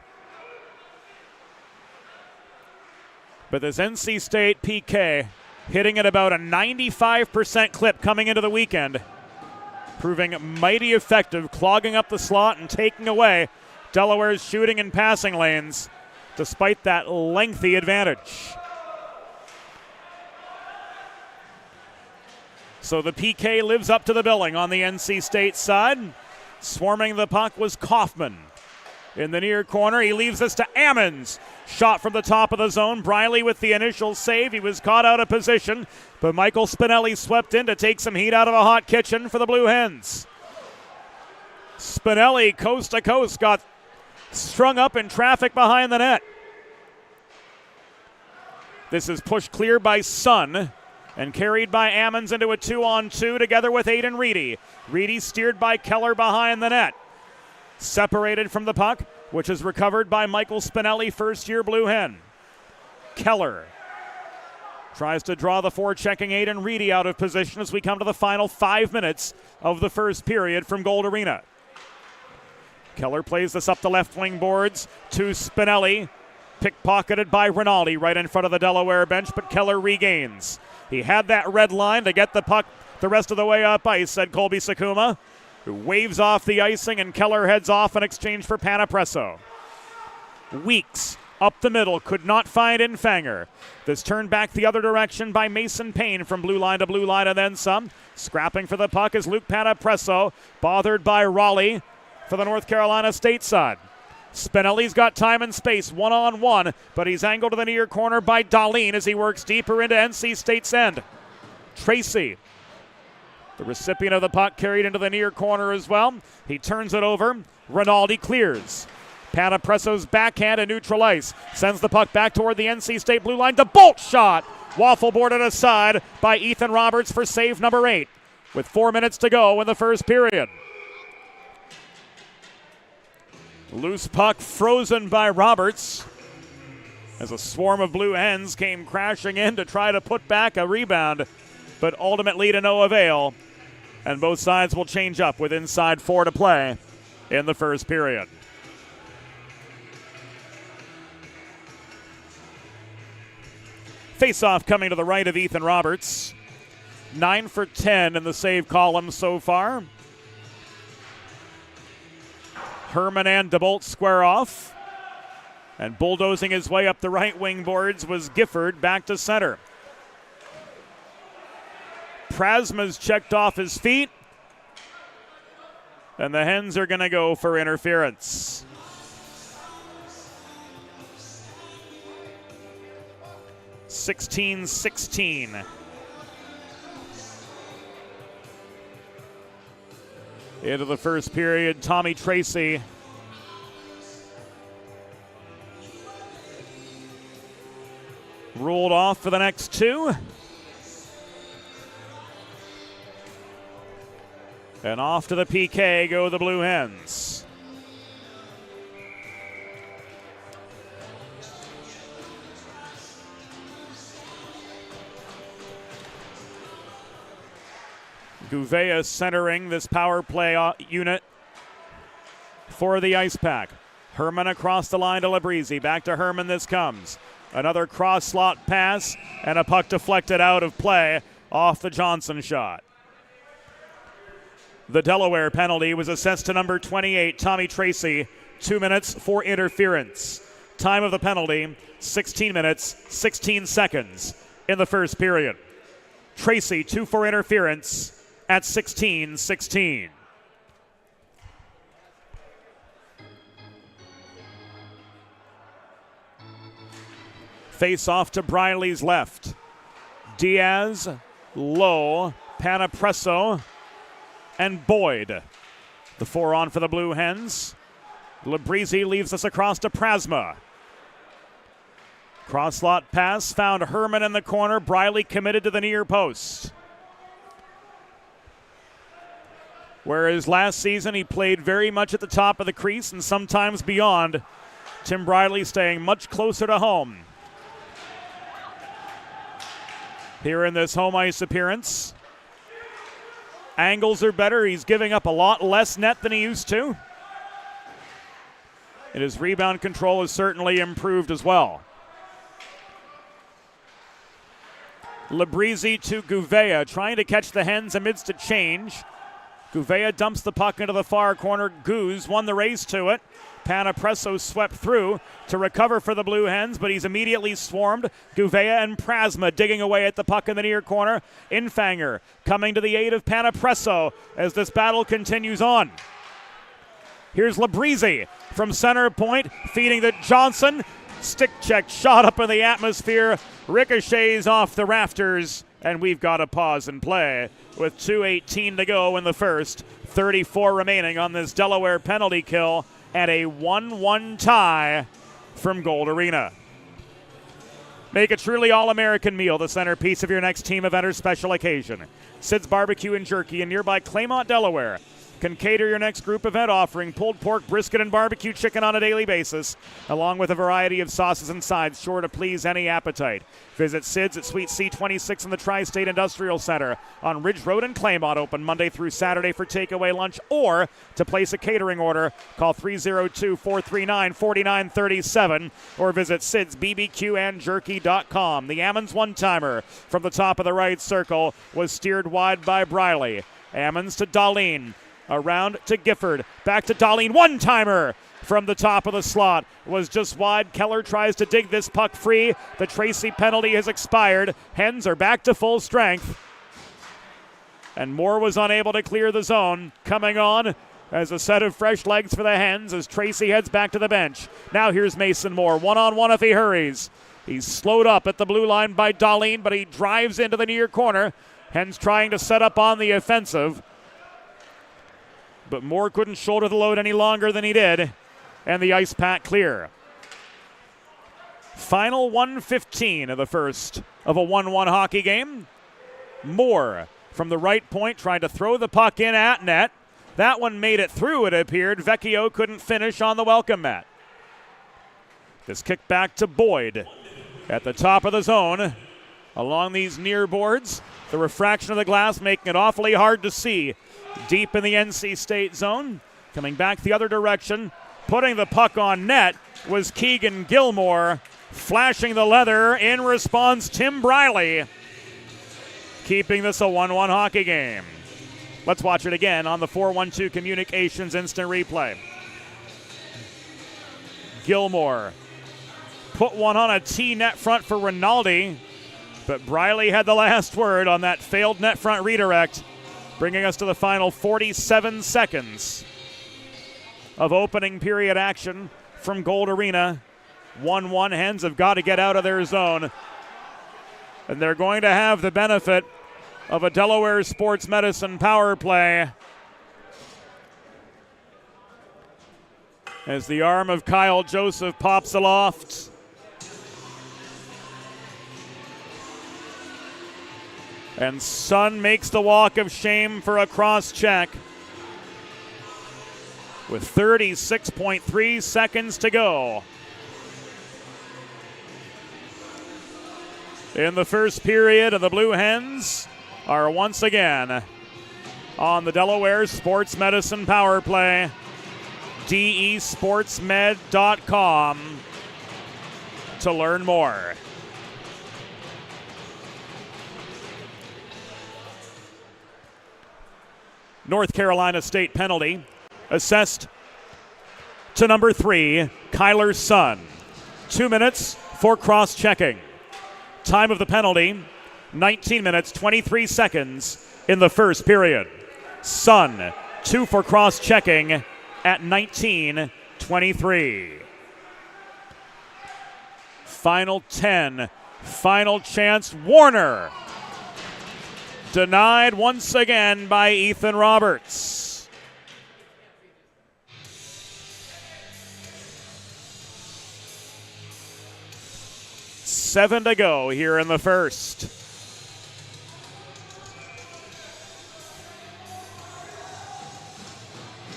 But this NC State PK hitting at about a 95% clip coming into the weekend, proving mighty effective, clogging up the slot and taking away Delaware's shooting and passing lanes despite that lengthy advantage. So the PK lives up to the billing on the NC State side. Swarming the puck was Kaufman. In the near corner, he leaves this to Ammons. Shot from the top of the zone. Briley with the initial save. He was caught out of position, but Michael Spinelli swept in to take some heat out of a hot kitchen for the Blue Hens. Spinelli, coast to coast, got strung up in traffic behind the net. This is pushed clear by Sun and carried by Ammons into a 2-on-2 together with Aiden Reedy. Reedy steered by Keller behind the net. Separated from the puck, which is recovered by Michael Spinelli, first-year Blue Hen. Keller tries to draw the forechecking Aiden Reedy out of position as we come to the final 5 minutes of the first period from Gold Arena. Keller plays this up the left wing boards to Spinelli. Pickpocketed by Rinaldi right in front of the Delaware bench, but Keller regains. He had that red line to get the puck the rest of the way up ice, said Colby Sakuma, who waves off the icing, and Keller heads off in exchange for Panapresso. Weeks up the middle, could not find Infanger. This turned back the other direction by Mason Payne from blue line to blue line and then some. Scrapping for the puck is Luke Panapresso, bothered by Raleigh for the North Carolina State side. Spinelli's got time and space, one-on-one, but he's angled to the near corner by Dahlin as he works deeper into NC State's end. Tracy, the recipient of the puck, carried into the near corner as well. He turns it over. Rinaldi clears. Panapresso's backhand and neutral ice. Sends the puck back toward the NC State blue line. DeBolt shot. Waffle boarded aside by Ethan Roberts for save number 8 with 4 minutes to go in the first period. Loose puck frozen by Roberts as a swarm of Blue Hens came crashing in to try to put back a rebound, but ultimately to no avail. And both sides will change up with inside 4 to play in the first period. Face-off coming to the right of Ethan Roberts. 9 for 10 in the save column so far. Herman and DeBolt square off. And bulldozing his way up the right wing boards was Gifford back to center. Prasma's checked off his feet. And the Hens are going to go for interference. (16-16). Into the first period, Tommy Tracy ruled off for the next 2. And off to the PK go the Blue Hens. Gouveia centering this power play unit for the Ice Pack. Herman across the line to Labrizzi. Back to Herman this comes. Another cross slot pass and a puck deflected out of play off the Johnson shot. The Delaware penalty was assessed to number 28, Tommy Tracy, 2 minutes for interference. Time of the penalty, 16 minutes, 16 seconds in the first period. Tracy, 2 for interference at 16-16. Face off to Briley's left. Diaz, Lowe, Panapresso, and Boyd. The 4 on for the Blue Hens. Labrizzi leaves us across to Prasma. Cross slot pass found Herman in the corner. Briley committed to the near post. Whereas last season he played very much at the top of the crease and sometimes beyond, Tim Briley staying much closer to home. Here in this home ice appearance, angles are better. He's giving up a lot less net than he used to. And his rebound control has certainly improved as well. Labrizzi to Gouveia, trying to catch the Hens amidst a change. Gouveia dumps the puck into the far corner. Goose won the race to it. Panapresso swept through to recover for the Blue Hens, but he's immediately swarmed. Gouveia and Prasma digging away at the puck in the near corner. Infanger coming to the aid of Panapresso as this battle continues on. Here's Labrizzi from center point, feeding to Johnson. Stick check shot up in the atmosphere, ricochets off the rafters, and we've got a pause in play with 2:18 to go in the first. 34 remaining on this Delaware penalty kill, and a 1-1 tie from Gold Arena. Make a truly all-American meal the centerpiece of your next team event or special occasion. Sid's Barbecue and Jerky in nearby Claymont, Delaware can cater your next group event, offering pulled pork, brisket, and barbecue chicken on a daily basis, along with a variety of sauces and sides sure to please any appetite. Visit Sid's at Suite C26 in the Tri-State Industrial Center on Ridge Road in Claymont, open Monday through Saturday for takeaway lunch, or to place a catering order, call 302-439-4937 or visit sidsbbqandjerky.com. The Ammons one-timer from the top of the right circle was steered wide by Briley. Ammons to Dahlin. Around to Gifford. Back to Dahlin. One-timer from the top of the slot was just wide. Keller tries to dig this puck free. The Tracy penalty has expired. Hens are back to full strength. And Moore was unable to clear the zone. Coming on as a set of fresh legs for the Hens as Tracy heads back to the bench. Now here's Mason Moore. One-on-one if he hurries. He's slowed up at the blue line by Dahlin, but he drives into the near corner. Hens trying to set up on the offensive. But Moore couldn't shoulder the load any longer than he did, and the Ice Pack clear. Final 1:15 of the first of a 1-1 hockey game. Moore from the right point trying to throw the puck in at net. That one made it through, it appeared. Vecchio couldn't finish on the welcome mat. This kick back to Boyd at the top of the zone along these near boards. The refraction of the glass making it awfully hard to see. Deep in the NC State zone. Coming back the other direction. Putting the puck on net was Keegan Gilmore. Flashing the leather in response, Tim Briley. Keeping this a 1-1 hockey game. Let's watch it again on the 412 Communications instant replay. Gilmore put one on a T net front for Rinaldi, but Briley had the last word on that failed net front redirect, bringing us to the final 47 seconds of opening period action from Gold Arena. 1-1. Hens have got to get out of their zone, and they're going to have the benefit of a Delaware Sports Medicine power play as the arm of Kyle Joseph pops aloft. And Sun makes the walk of shame for a cross check with 36.3 seconds to go in the first period, and the Blue Hens are once again on the Delaware Sports Medicine Power Play. DESportsmed.com to learn more. North Carolina State penalty assessed to number 3, Kyler's son. 2 minutes for cross-checking. Time of the penalty, 19 minutes, 23 seconds in the first period. Sun, 2 for cross-checking at 19:23. Final 10, final chance, Warner. Denied once again by Ethan Roberts. Seven to go here in the first.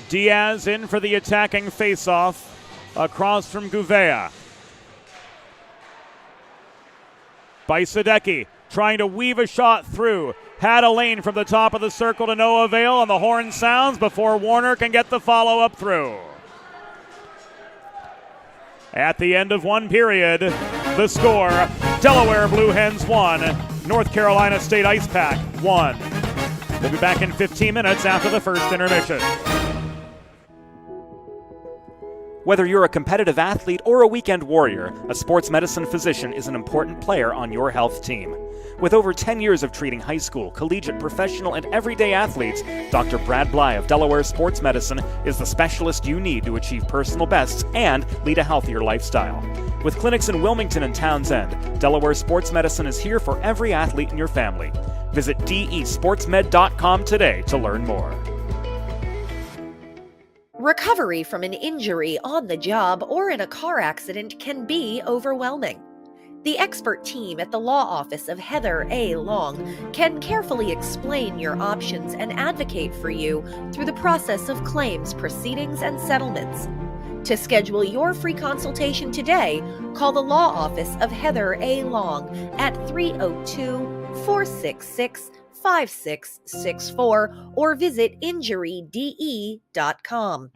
Diaz in for the attacking faceoff across from Gouveia. Bajsadecki trying to weave a shot through. Had a lane from the top of the circle to no avail, and the horn sounds before Warner can get the follow-up through. At the end of one period, the score, Delaware Blue Hens 1, North Carolina State Ice Pack 1. We'll be back in 15 minutes after the first intermission. Whether you're a competitive athlete or a weekend warrior, a sports medicine physician is an important player on your health team. With over 10 years of treating high school, collegiate, professional, and everyday athletes, Dr. Brad Bly of Delaware Sports Medicine is the specialist you need to achieve personal bests and lead a healthier lifestyle. With clinics in Wilmington and Townsend, Delaware Sports Medicine is here for every athlete in your family. Visit DESportsmed.com today to learn more. Recovery from an injury on the job or in a car accident can be overwhelming. The expert team at the law office of Heather A. Long can carefully explain your options and advocate for you through the process of claims, proceedings, and settlements. To schedule your free consultation today, call the law office of Heather A. Long at 302-466-5664 or visit injuryde.com.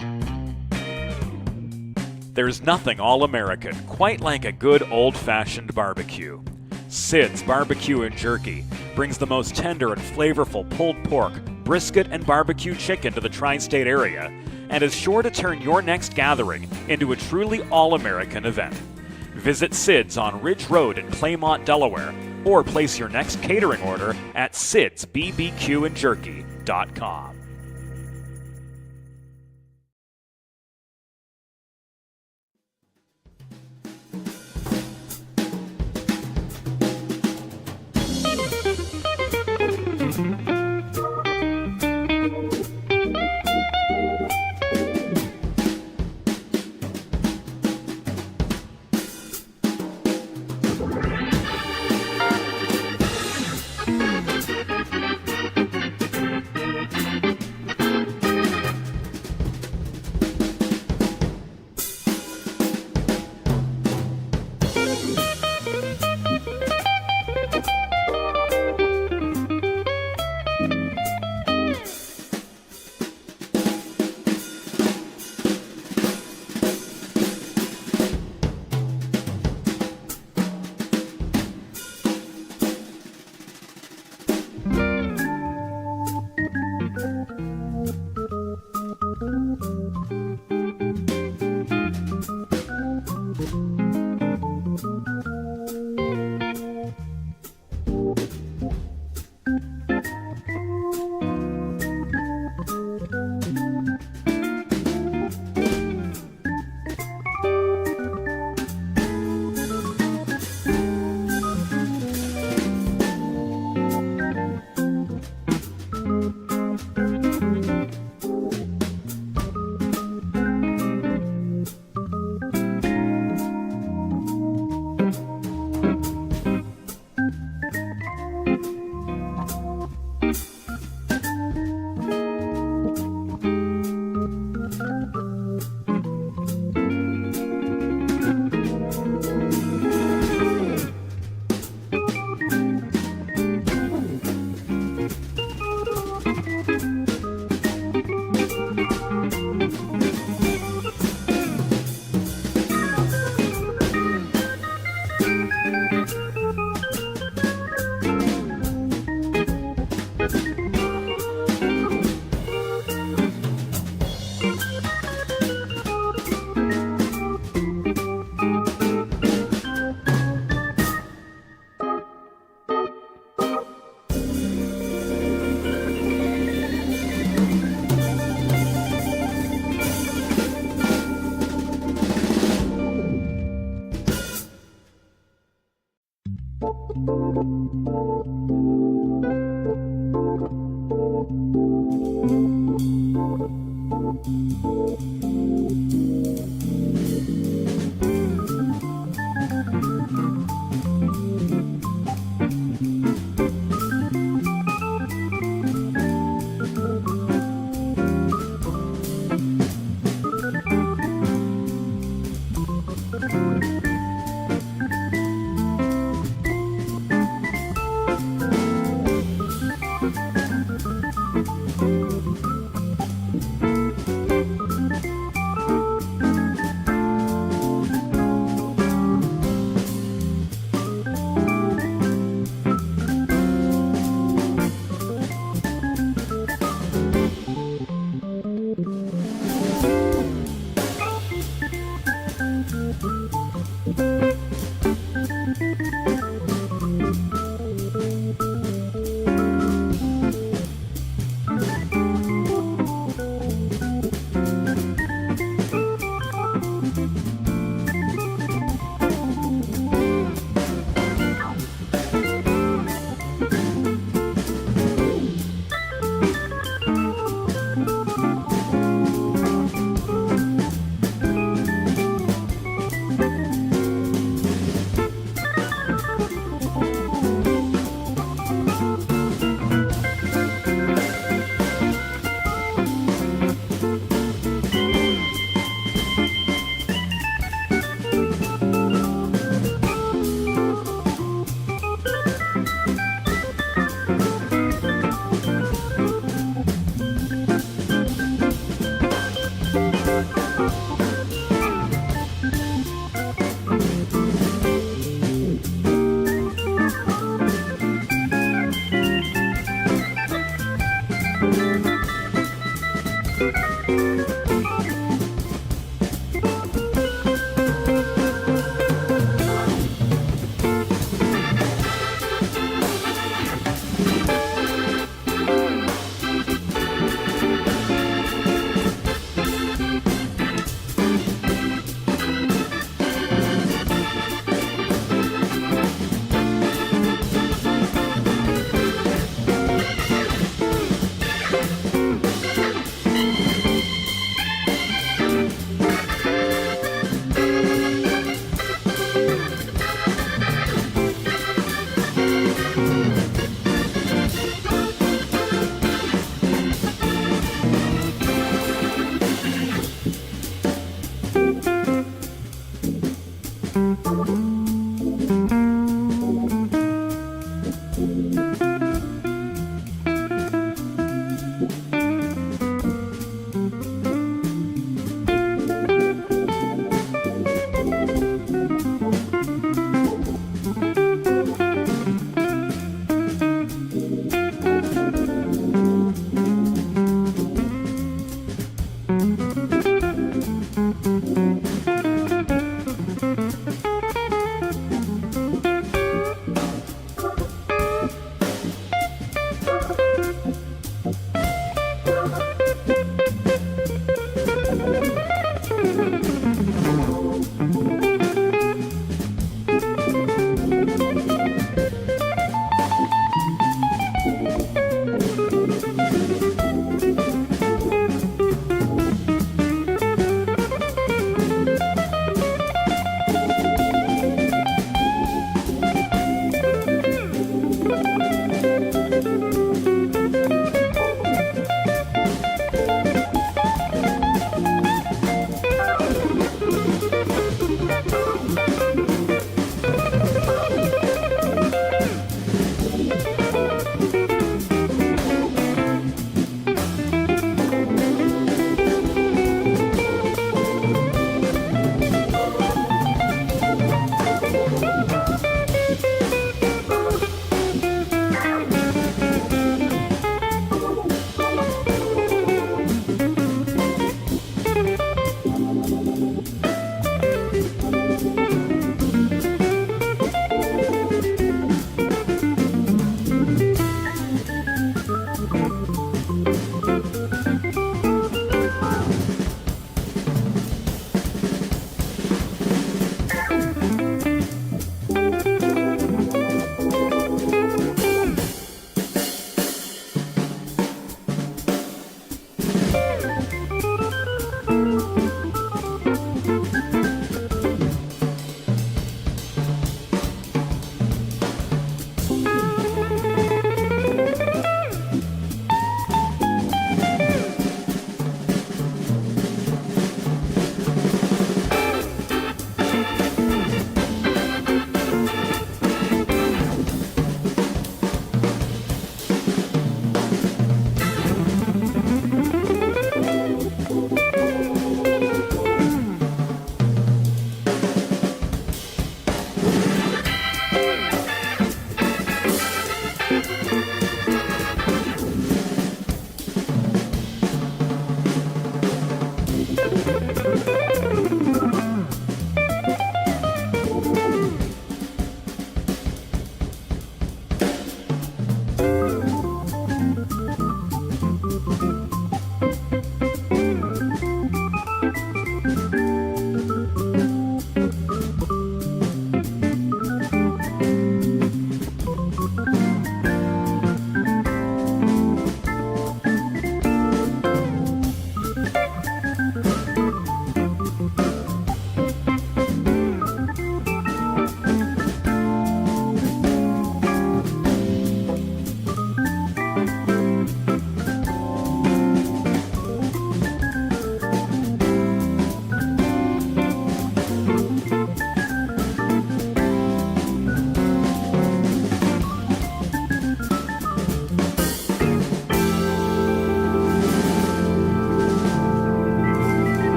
There's nothing all-American quite like a good old-fashioned barbecue. Sid's Barbecue and Jerky brings the most tender and flavorful pulled pork, brisket, and barbecue chicken to the tri-state area and is sure to turn your next gathering into a truly all-American event. Visit Sid's on Ridge Road in Claymont, Delaware, or place your next catering order at sidsbbqandjerky.com.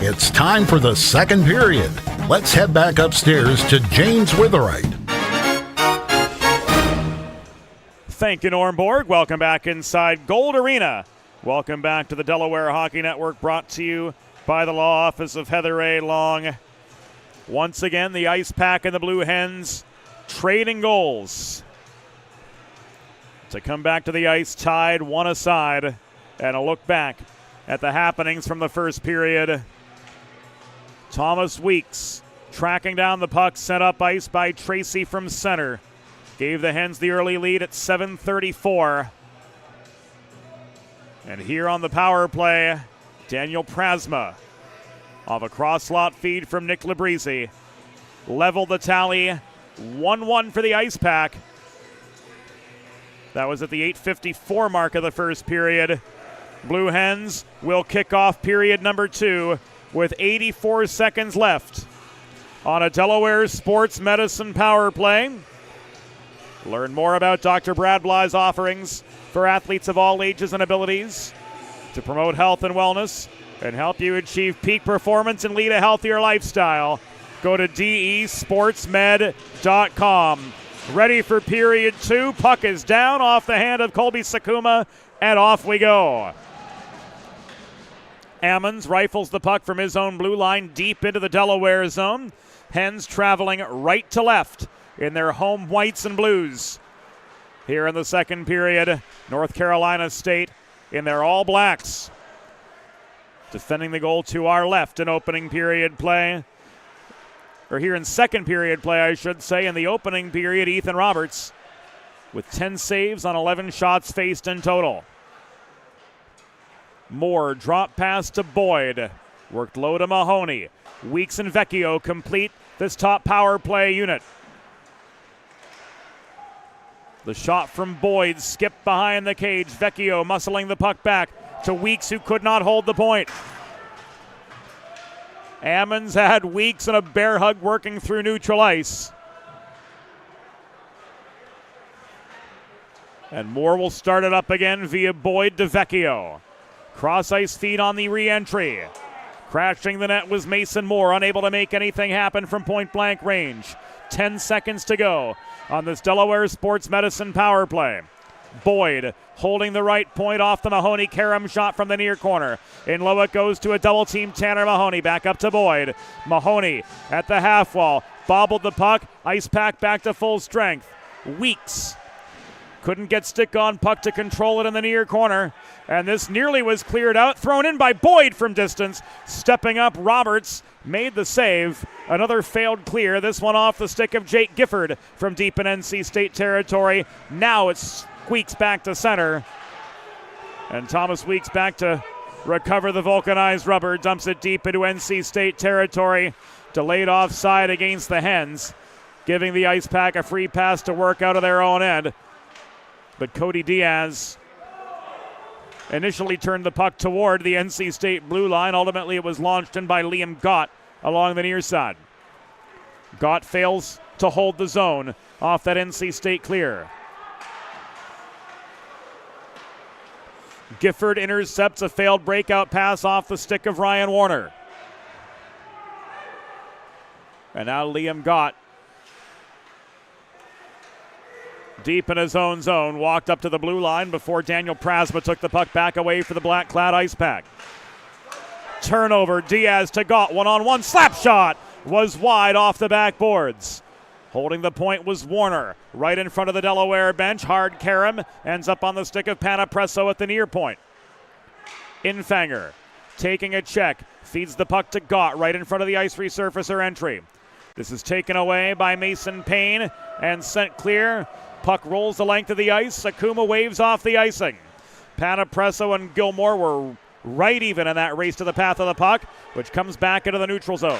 It's time for the second period. Let's head back upstairs to James Witherite. Thank you, Norm Borg. Welcome back inside Gold Arena. Welcome back to the Delaware Hockey Network, brought to you by the law office of Heather A. Long. Once again, the Ice Pack and the Blue Hens trading goals to come back to the ice, tied one aside, and a look back at the happenings from the first period. Thomas Weeks tracking down the puck, sent up ice by Tracy from center. Gave the Hens the early lead at 7:34. And here on the power play, Daniel Prasma off a cross-slot feed from Nick Labrizzi. Leveled the tally, 1-1 for the Ice Pack. That was at the 8:54 mark of the first period. Blue Hens will kick off period number 2 with 84 seconds left on a Delaware Sports Medicine power play. Learn more about Dr. Brad Bly's offerings for athletes of all ages and abilities to promote health and wellness and help you achieve peak performance and lead a healthier lifestyle. Go to desportsmed.com. Ready for period 2. Puck is down off the hand of Colby Sakuma, and off we go. Ammons rifles the puck from his own blue line deep into the Delaware zone. Hens traveling right to left in their home whites and blues. Here in the second period, North Carolina State in their all blacks. Defending the goal to our left in opening period play. Or here in second period play, I should say. In the opening period, Ethan Roberts with 10 saves on 11 shots faced in total. Moore drop pass to Boyd. Worked low to Mahoney. Weeks and Vecchio complete this top power play unit. The shot from Boyd skipped behind the cage. Vecchio muscling the puck back to Weeks, who could not hold the point. Ammons had Weeks and a bear hug working through neutral ice. And Moore will start it up again via Boyd to Vecchio. Cross ice feed on the re-entry. Crashing the net was Mason Moore, unable to make anything happen from point blank range. 10 seconds to go on this Delaware Sports Medicine power play. Boyd holding the right point off the Mahoney Karam shot from the near corner. In low it goes to a double team. Tanner Mahoney back up to Boyd. Mahoney at the half wall. Bobbled the puck. Ice Pack back to full strength. Weeks couldn't get stick on puck to control it in the near corner. And this nearly was cleared out. Thrown in by Boyd from distance. Stepping up, Roberts made the save. Another failed clear. This one off the stick of Jake Gifford from deep in NC State territory. Now it's Weeks back to center. And Thomas Weeks back to recover the vulcanized rubber. Dumps it deep into NC State territory. Delayed offside against the Hens. Giving the Ice Pack a free pass to work out of their own end. But Cody Diaz initially turned the puck toward the NC State blue line. Ultimately, it was launched in by Liam Gott along the near side. Gott fails to hold the zone off that NC State clear. Gifford intercepts a failed breakout pass off the stick of Ryan Warner. And now Liam Gott, deep in his own zone, walked up to the blue line before Daniel Prasma took the puck back away for the black-clad Ice Pack. Turnover, Diaz to Gott, one-on-one, slap shot was wide off the backboards. Holding the point was Warner, right in front of the Delaware bench. Hard Karam ends up on the stick of Panapresso at the near point. Infanger taking a check, feeds the puck to Gott right in front of the ice resurfacer entry. This is taken away by Mason Payne and sent clear. Puck rolls the length of the ice. Sakuma waves off the icing. Panapresso and Gilmore were right even in that race to the path of the puck, which comes back into the neutral zone.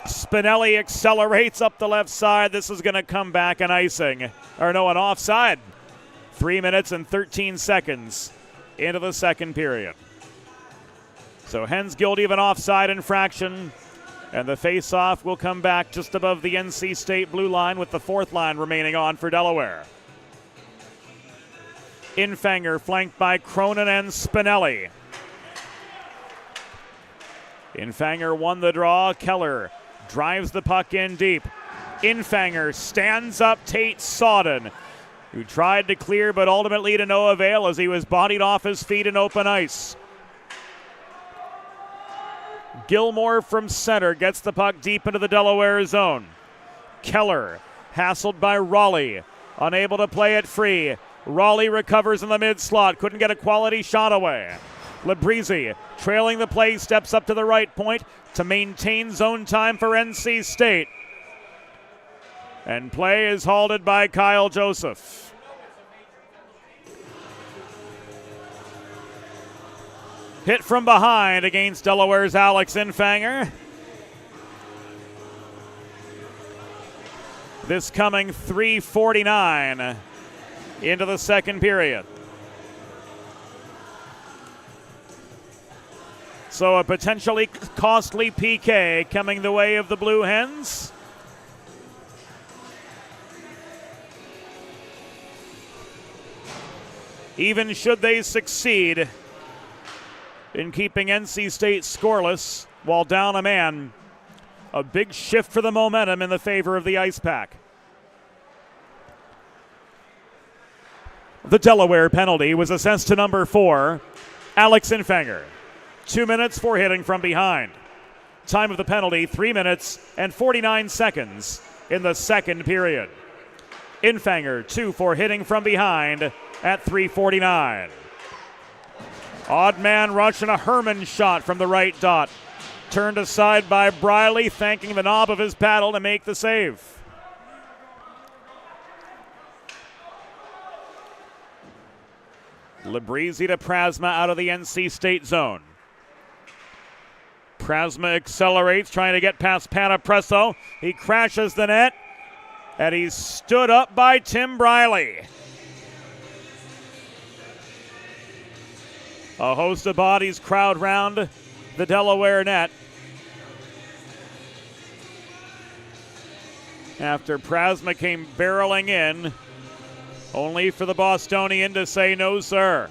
Spinelli accelerates up the left side. This is going to come back an icing. Or no, an offside. 3 minutes and 13 seconds into the second period. So Hens guilty of an offside infraction. And the face-off will come back just above the NC State blue line with the fourth line remaining on for Delaware. Infanger flanked by Cronin and Spinelli. Infanger won the draw. Keller drives the puck in deep. Infanger stands up Tate Sodden, who tried to clear but ultimately to no avail as he was bodied off his feet in open ice. Gilmore from center gets the puck deep into the Delaware zone. Keller hassled by Raleigh, unable to play it free. Raleigh recovers in the mid-slot, couldn't get a quality shot away. Labrizzi, trailing the play, steps up to the right point to maintain zone time for NC State. And play is halted by Kyle Joseph. Hit from behind against Delaware's Alex Infanger. This coming 3:49 into the second period. So a potentially costly PK coming the way of the Blue Hens. Even should they succeed in keeping NC State scoreless while down a man, a big shift for the momentum in the favor of the Ice Pack. The Delaware penalty was assessed to number 4, Alex Infanger. 2 minutes for hitting from behind. Time of the penalty, 3 minutes and 49 seconds in the second period. Infanger, 2 for hitting from behind at 3:49. Odd man rush and a Herman shot from the right dot. Turned aside by Briley, thanking the knob of his paddle to make the save. Labrizzi to Prasma out of the NC State zone. Prasma accelerates, trying to get past Panapresso. He crashes the net, and he's stood up by Tim Briley. A host of bodies crowd round the Delaware net after Prasma came barreling in, only for the Bostonian to say no, sir.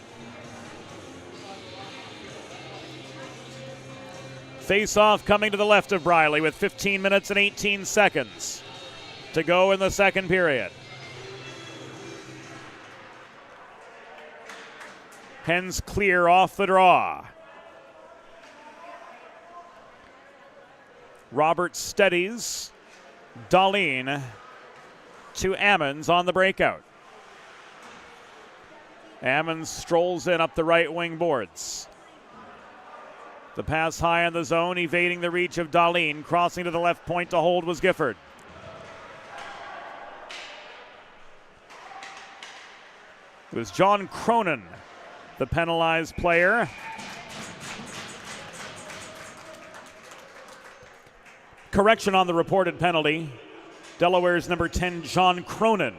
Face-off coming to the left of Briley with 15 minutes and 18 seconds to go in the second period. Hens clear off the draw. Roberts steadies. Darlene to Ammons on the breakout. Ammons strolls in up the right wing boards. The pass high in the zone, evading the reach of Darlene. Crossing to the left point to hold was Gifford. It was John Cronin, the penalized player. Correction on the reported penalty. Delaware's number 10, John Cronin,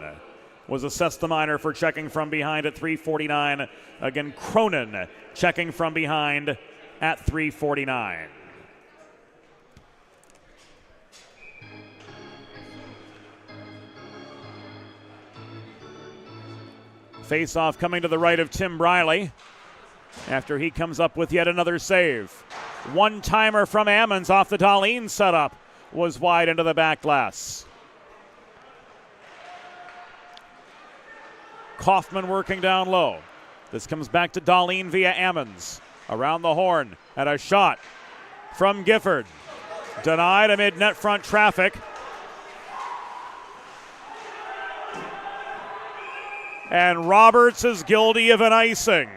was assessed the minor for checking from behind at 3:49. Again, Cronin checking from behind at 3:49. Face-off coming to the right of Tim Briley after he comes up with yet another save. One-timer from Ammons off the Darlene setup was wide into the back glass. Kaufman working down low. This comes back to Darlene via Ammons. Around the horn and a shot from Gifford. Denied amid net front traffic. And Roberts is guilty of an icing.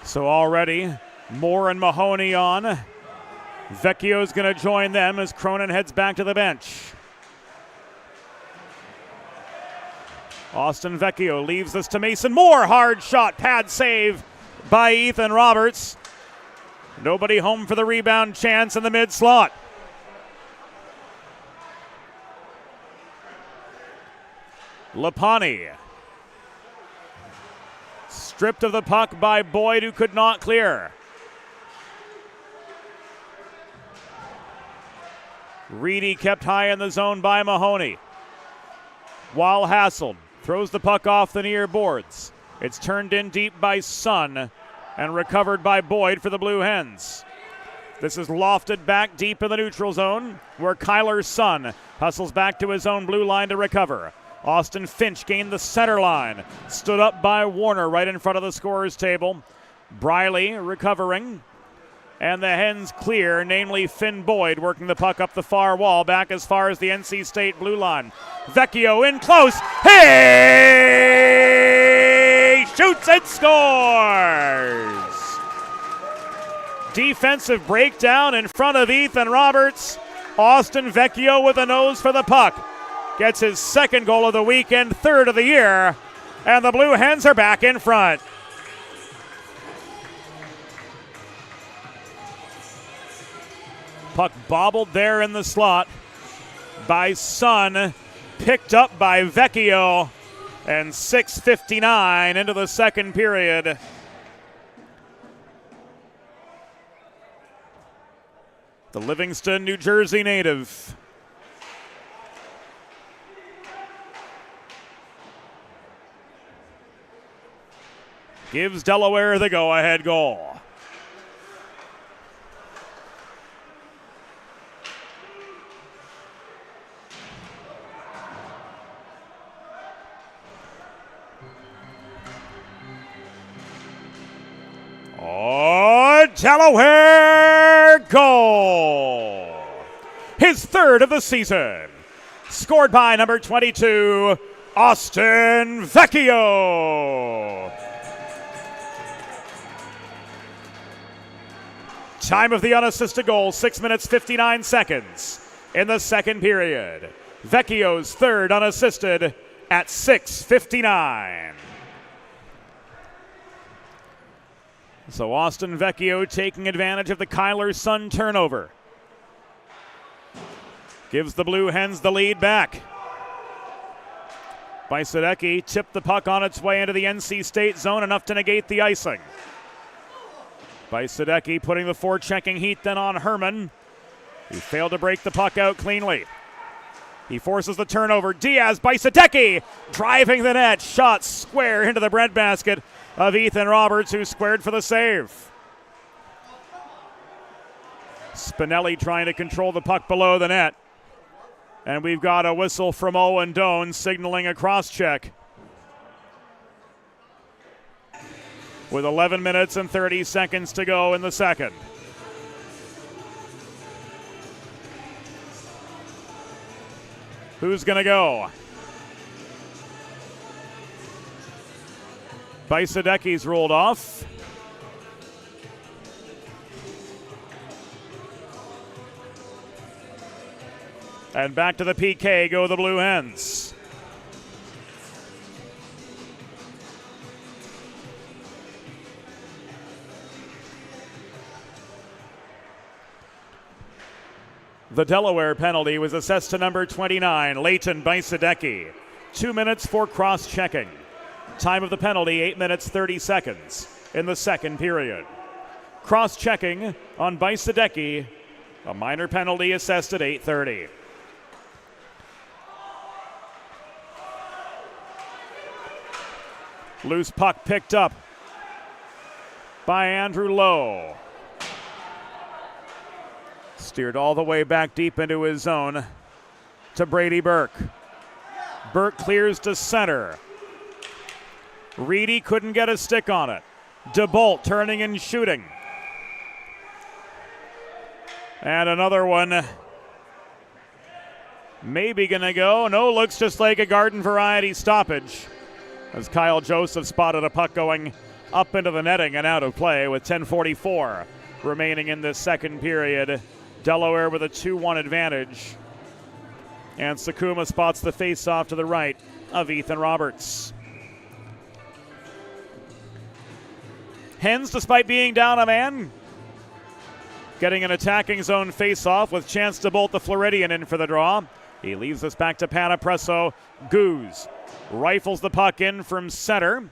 So already, Moore and Mahoney on. Vecchio's going to join them as Cronin heads back to the bench. Austin Vecchio leaves this to Mason Moore. Hard shot, pad save by Ethan Roberts. Nobody home for the rebound chance in the mid-slot. Lapani. Stripped of the puck by Boyd, who could not clear. Reedy kept high in the zone by Mahoney. While Hasseled throws the puck off the near boards. It's turned in deep by Sun and recovered by Boyd for the Blue Hens. This is lofted back deep in the neutral zone where Kyler Sun hustles back to his own blue line to recover. Austin Finch gained the center line. Stood up by Warner right in front of the scorer's table. Briley recovering. And the Hens clear, namely Finn Boyd working the puck up the far wall back as far as the NC State blue line. Vecchio in close. Hey! Shoots and scores! Defensive breakdown in front of Ethan Roberts. Austin Vecchio with a nose for the puck. Gets his second goal of the weekend, third of the year, and the Blue Hens are back in front. Puck bobbled there in the slot by Sun, picked up by Vecchio, and 6:59 into the second period. The Livingston, New Jersey native. Gives Delaware the go-ahead goal. Oh, Delaware goal! His third of the season. Scored by number 22, Austin Vecchio. Time of the unassisted goal, 6 minutes, 59 seconds in the second period. Vecchio's third unassisted at 6:59. So Austin Vecchio taking advantage of the Kyler Sun turnover. Gives the Blue Hens the lead back. Bajsadecki tipped the puck on its way into the NC State zone, enough to negate the icing. Bajsadecki putting the forechecking heat then on Herman. He failed to break the puck out cleanly. He forces the turnover. Diaz, Bajsadecki driving the net. Shot square into the breadbasket of Ethan Roberts, who squared for the save. Spinelli trying to control the puck below the net. And we've got a whistle from Owen Doan signaling a cross-check. With 11 minutes and 30 seconds to go in the second. Who's going to go? Bajsadecki's rolled off. And back to the PK go the Blue Hens. The Delaware penalty was assessed to number 29, Leighton Bajsadecki. 2 minutes for cross-checking. Time of the penalty, 8 minutes, 30 seconds in the second period. Cross-checking on Bajsadecki, a minor penalty assessed at 8:30. Loose puck picked up by Andrew Lowe. Steered all the way back deep into his zone to Brady Burke. Burke clears to center. Reedy couldn't get a stick on it. DeBolt turning and shooting. And another one maybe gonna go. No, looks just like a garden variety stoppage, as Kyle Joseph spotted a puck going up into the netting and out of play with 10:44 remaining in this second period. Delaware with a 2-1 advantage. And Sakuma spots the face-off to the right of Ethan Roberts. Hens, despite being down a man, getting an attacking zone face-off with chance to bolt the Floridian in for the draw. He leaves this back to Panapresso. Goose rifles the puck in from center.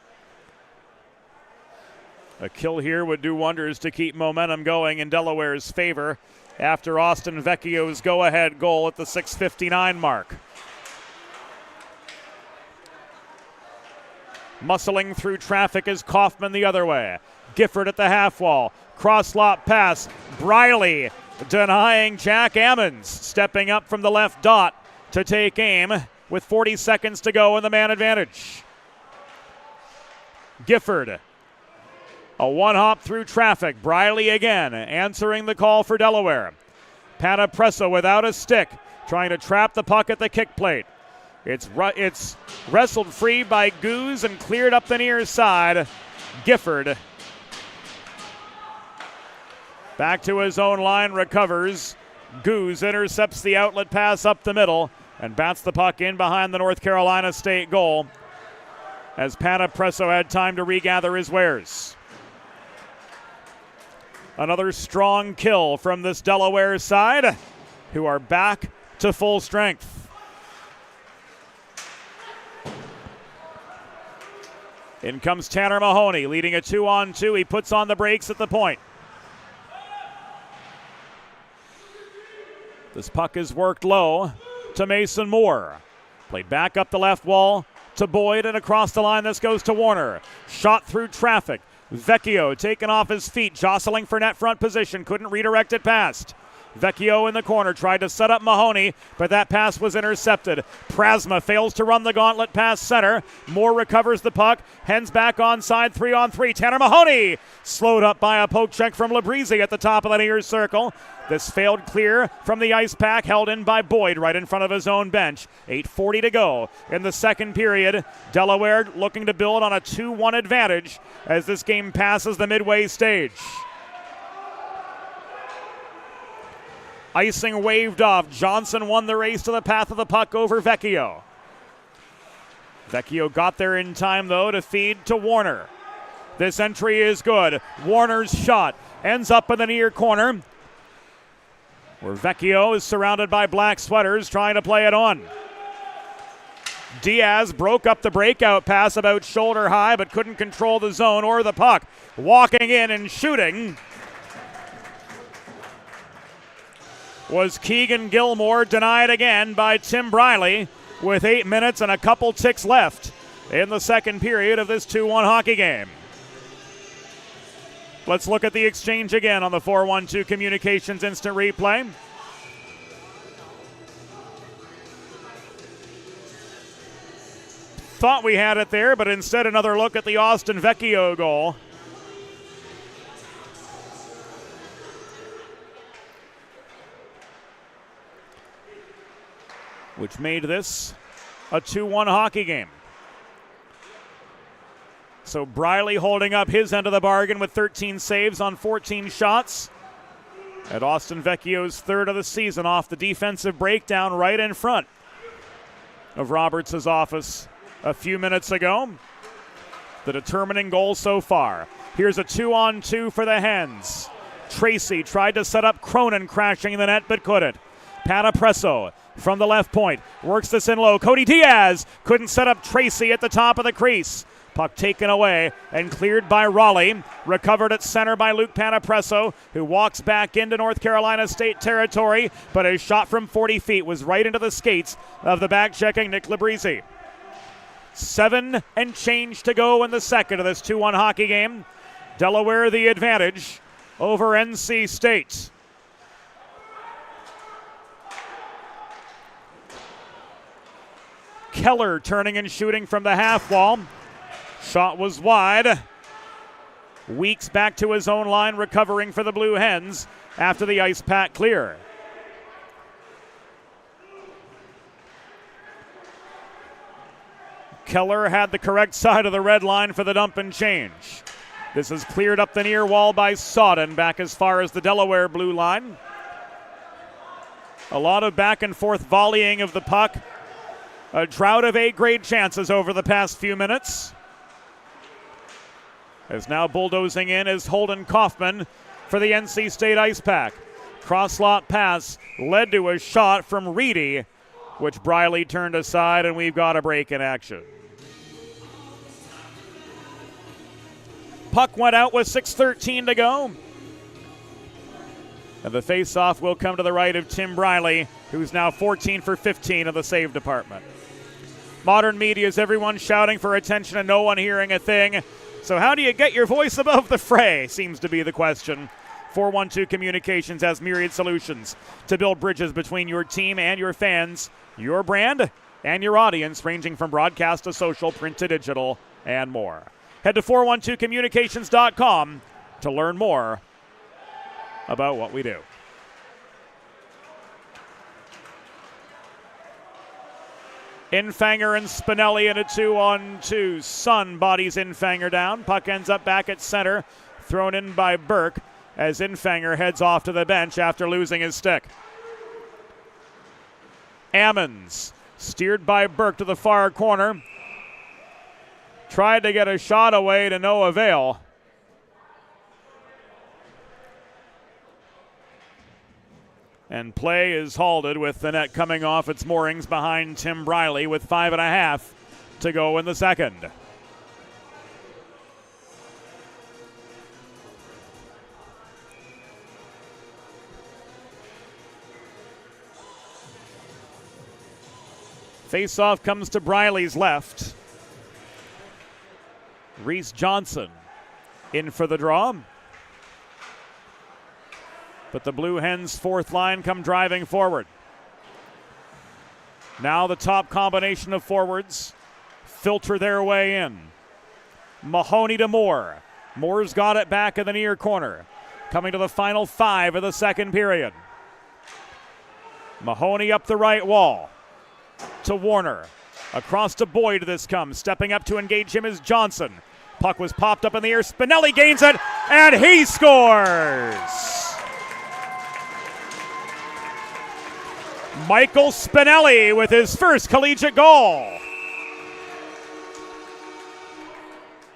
A kill here would do wonders to keep momentum going in Delaware's favor after Austin Vecchio's go-ahead goal at the 6:59 mark. Muscling through traffic is Kaufman the other way. Gifford at the half wall. Cross-slot pass. Briley denying Jack Ammons. Stepping up from the left dot to take aim with 40 seconds to go in the man advantage. Gifford. A one-hop through traffic. Briley again answering the call for Delaware. Panapresso without a stick, trying to trap the puck at the kick plate. It's wrestled free by Goose and cleared up the near side. Gifford back to his own line, recovers. Goose intercepts the outlet pass up the middle and bats the puck in behind the North Carolina State goal as Panapresso had time to regather his wares. Another strong kill from this Delaware side, who are back to full strength. In comes Tanner Mahoney, leading a 2-on-2. He puts on the brakes at the point. This puck is worked low to Mason Moore. Played back up the left wall to Boyd, and across the line this goes to Warner. Shot through traffic. Vecchio taken off his feet, jostling for net front position, couldn't redirect it past. Vecchio in the corner tried to set up Mahoney, but that pass was intercepted. Prasma fails to run the gauntlet past center. Moore recovers the puck, hens back onside, 3-on-3. Tanner Mahoney slowed up by a poke check from Labrizzi at the top of the near circle. This failed clear from the ice pack, held in by Boyd right in front of his own bench. 8:40 to go in the second period. Delaware looking to build on a 2-1 advantage as this game passes the midway stage. Icing waved off. Johnson won the race to the path of the puck over Vecchio. Vecchio got there in time, though, to feed to Warner. This entry is good. Warner's shot ends up in the near corner, where Vecchio is surrounded by black sweaters trying to play it on. Diaz broke up the breakout pass about shoulder high, but couldn't control the zone or the puck. Walking in and shooting was Keegan Gilmore, denied again by Tim Briley with 8 minutes and a couple ticks left in the second period of this 2-1 hockey game. Let's look at the exchange again on the 4-1-2 Communications instant replay. Thought we had it there, but instead another look at the Austin Vecchio goal. Which made this a 2-1 hockey game. So Briley holding up his end of the bargain with 13 saves on 14 shots. At Austin Vecchio's third of the season off the defensive breakdown right in front of Roberts' office a few minutes ago. The determining goal so far. Here's a 2-on-2 for the Hens. Tracy tried to set up Cronin crashing in the net but couldn't. Panapresso from the left point works this in low. Cody Diaz couldn't set up Tracy at the top of the crease. Puck taken away and cleared by Raleigh. Recovered at center by Luke Panapresso, who walks back into North Carolina State territory, but a shot from 40 feet was right into the skates of the back-checking Nick Labrizzi. 7 and change to go in the second of this 2-1 hockey game. Delaware the advantage over NC State. Keller turning and shooting from the half wall. Shot was wide. Weeks back to his own line, recovering for the Blue Hens after the ice pack clear. Keller had the correct side of the red line for the dump and change. This is cleared up the near wall by Sodden back as far as the Delaware blue line. A lot of back and forth volleying of the puck. A drought of A-grade chances over the past few minutes. As now bulldozing in is Holden Kaufman for the NC State Ice Pack. Cross-slot pass led to a shot from Reedy, which Briley turned aside, and we've got a break in action. Puck went out with 6:13 to go. And the face-off will come to the right of Tim Briley, who's now 14 for 15 in the save department. Modern media is everyone shouting for attention and no one hearing a thing. So how do you get your voice above the fray, seems to be the question. 412 Communications has myriad solutions to build bridges between your team and your fans, your brand, and your audience, ranging from broadcast to social, print to digital, and more. Head to 412communications.com to learn more about what we do. Infanger and Spinelli in a 2-on-2. Sun bodies Infanger down. Puck ends up back at center, thrown in by Burke as Infanger heads off to the bench after losing his stick. Ammons, steered by Burke to the far corner. Tried to get a shot away to no avail. And play is halted with the net coming off its moorings behind Tim Briley with 5.5 to go in the second. Face-off comes to Briley's left. Reese Johnson in for the draw. But the Blue Hens' fourth line come driving forward. Now the top combination of forwards filter their way in. Mahoney to Moore. Moore's got it back in the near corner. Coming to the final 5 of the second period. Mahoney up the right wall to Warner. Across to Boyd this comes. Stepping up to engage him is Johnson. Puck was popped up in the air. Spinelli gains it, and he scores! Michael Spinelli with his first collegiate goal.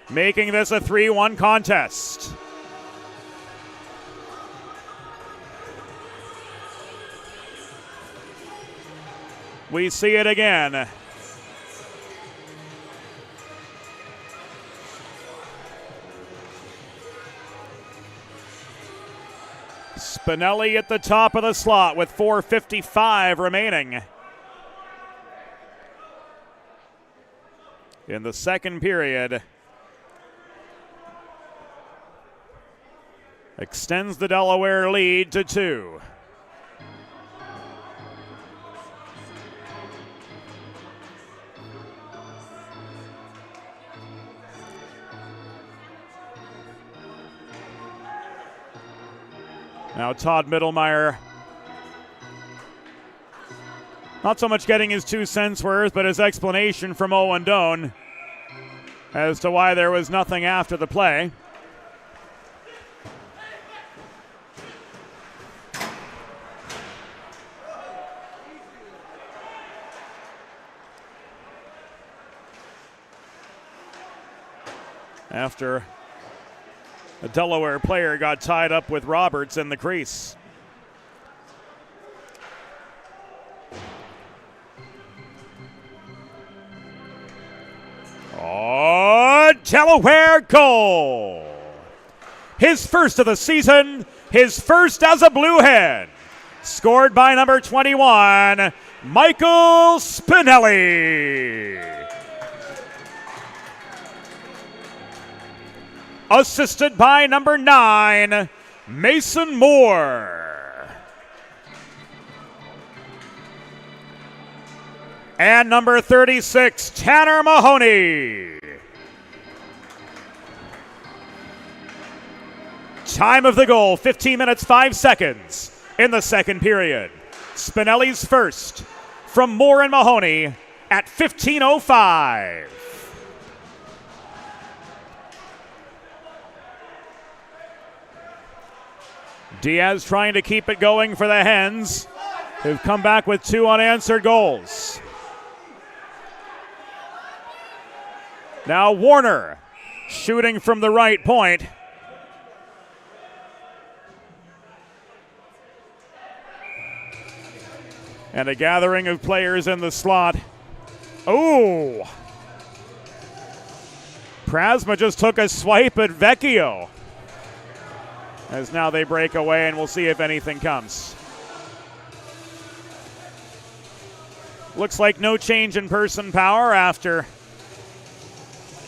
Making this a 3-1 contest. We see it again. Spinelli at the top of the slot with 4:55 remaining in the second period. Extends the Delaware lead to 2. Now Todd Mittelmeyer, not so much getting his 2 cents worth, but his explanation from Owen Doan as to why there was nothing after the play. After a Delaware player got tied up with Roberts in the crease. Oh, Delaware goal! His first of the season, his first as a Blue Hen. Scored by number 21, Michael Spinelli. Assisted by number 9, Mason Moore. And number 36, Tanner Mahoney. Time of the goal, 15 minutes, 5 seconds in the second period. Spinelli's first from Moore and Mahoney at 15:05. Diaz trying to keep it going for the Hens, who've come back with 2 unanswered goals. Now Warner shooting from the right point. And a gathering of players in the slot. Oh! Prasma just took a swipe at Vecchio. As now they break away, and we'll see if anything comes. Looks like no change in person power after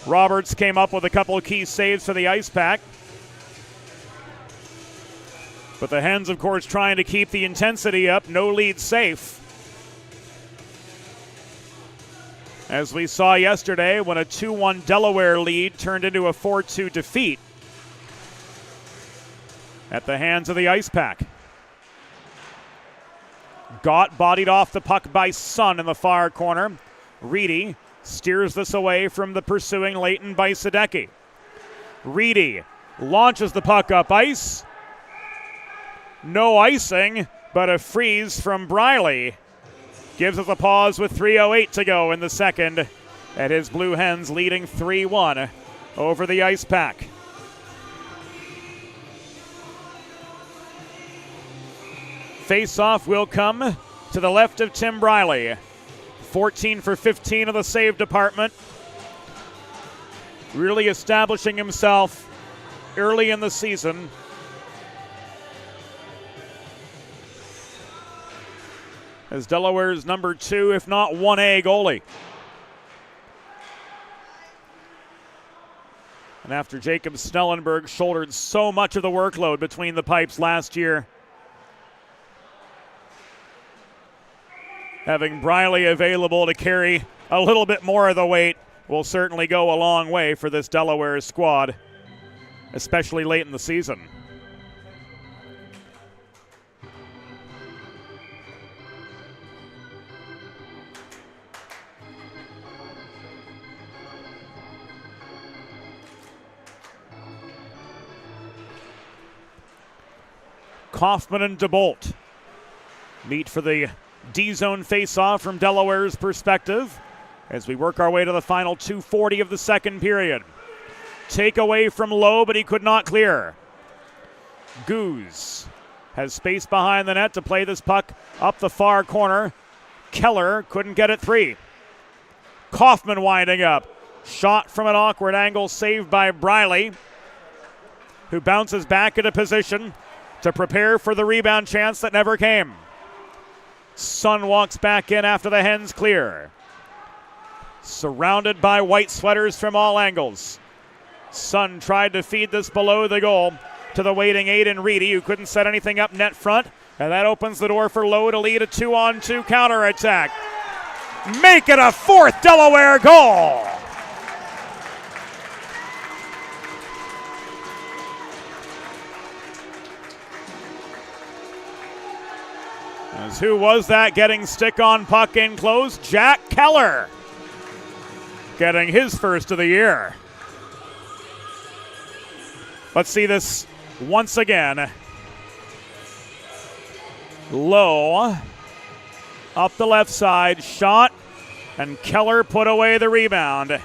Roberts came up with a couple of key saves for the Ice Pack. But the Hens, of course, trying to keep the intensity up. No lead safe. As we saw yesterday when a 2-1 Delaware lead turned into a 4-2 defeat at the hands of the Ice Pack. Gott bodied off the puck by Sun in the far corner. Reedy steers this away from the pursuing Leighton Bajsadecki. Reedy launches the puck up ice. No icing, but a freeze from Briley. Gives us a pause with 3:08 to go in the second. And his Blue Hens leading 3-1 over the Ice Pack. Face-off will come to the left of Tim Briley. 14 for 15 of the save department. Really establishing himself early in the season. As Delaware's number 2, if not 1A goalie. And after Jacob Snellenberg shouldered so much of the workload between the pipes last year, having Briley available to carry a little bit more of the weight will certainly go a long way for this Delaware squad, especially late in the season. Kaufman and DeBolt meet for the D-zone face-off from Delaware's perspective as we work our way to the final 2:40 of the second period. Takeaway from Lowe, but he could not clear. Goose has space behind the net to play this puck up the far corner. Keller couldn't get it free. Kaufman winding up. Shot from an awkward angle, saved by Briley, who bounces back into position to prepare for the rebound chance that never came. Sun walks back in after the Hens clear. Surrounded by white sweaters from all angles. Sun tried to feed this below the goal to the waiting Aiden Reedy, who couldn't set anything up net front, and that opens the door for Lowe to lead a 2-on-2 counterattack. Make it a fourth Delaware goal! As who was that getting stick on puck in close? Jack Keller getting his first of the year. Let's see this once again. Lowe up the left side, shot, and Keller put away the rebound.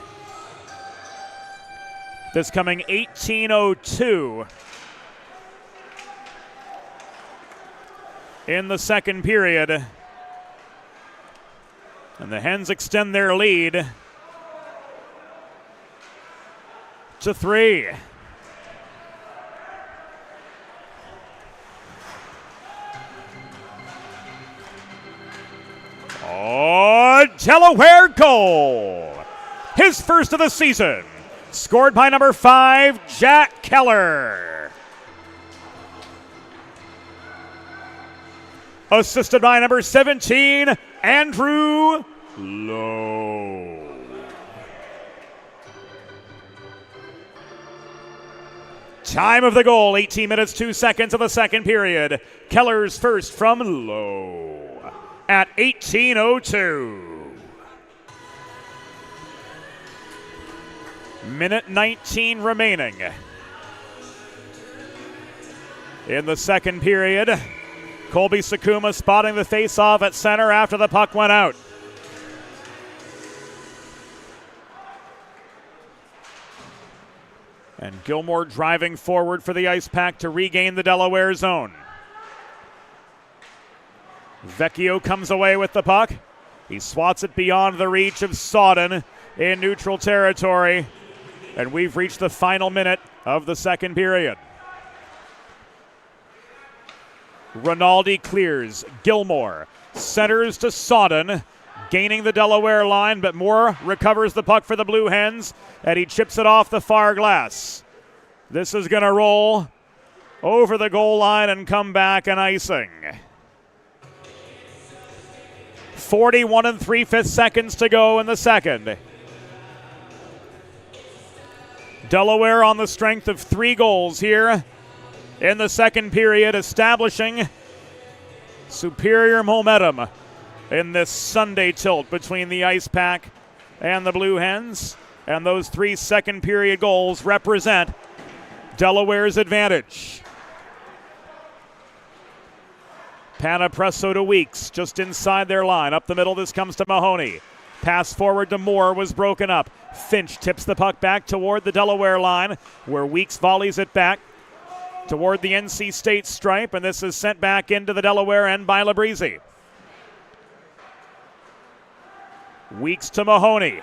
This coming 18:02 in the second period. And the Hens extend their lead to 3. Oh, Delaware goal! His first of the season. Scored by number 5, Jack Keller. Assisted by number 17, Andrew Lowe. Time of the goal, 18 minutes, 2 seconds of the second period. Keller's first from Lowe at 18:02. Minute 19 remaining in the second period. Colby Sakuma spotting the face-off at center after the puck went out. And Gilmore driving forward for the Ice Pack to regain the Delaware zone. Vecchio comes away with the puck. He swats it beyond the reach of Sodden in neutral territory. And we've reached the final minute of the second period. Rinaldi clears. Gilmore centers to Sodden, gaining the Delaware line, but Moore recovers the puck for the Blue Hens, and he chips it off the far glass. This is going to roll over the goal line and come back and icing. 41 3/5 seconds to go in the second. Delaware on the strength of 3 goals here in the second period, establishing superior momentum in this Sunday tilt between the Ice Pack and the Blue Hens. And those 3 second period goals represent Delaware's advantage. Panapresso to Weeks, just inside their line. Up the middle, this comes to Mahoney. Pass forward to Moore was broken up. Finch tips the puck back toward the Delaware line, where Weeks volleys it back toward the NC State stripe, and this is sent back into the Delaware end by Labrizzi. Weeks to Mahoney.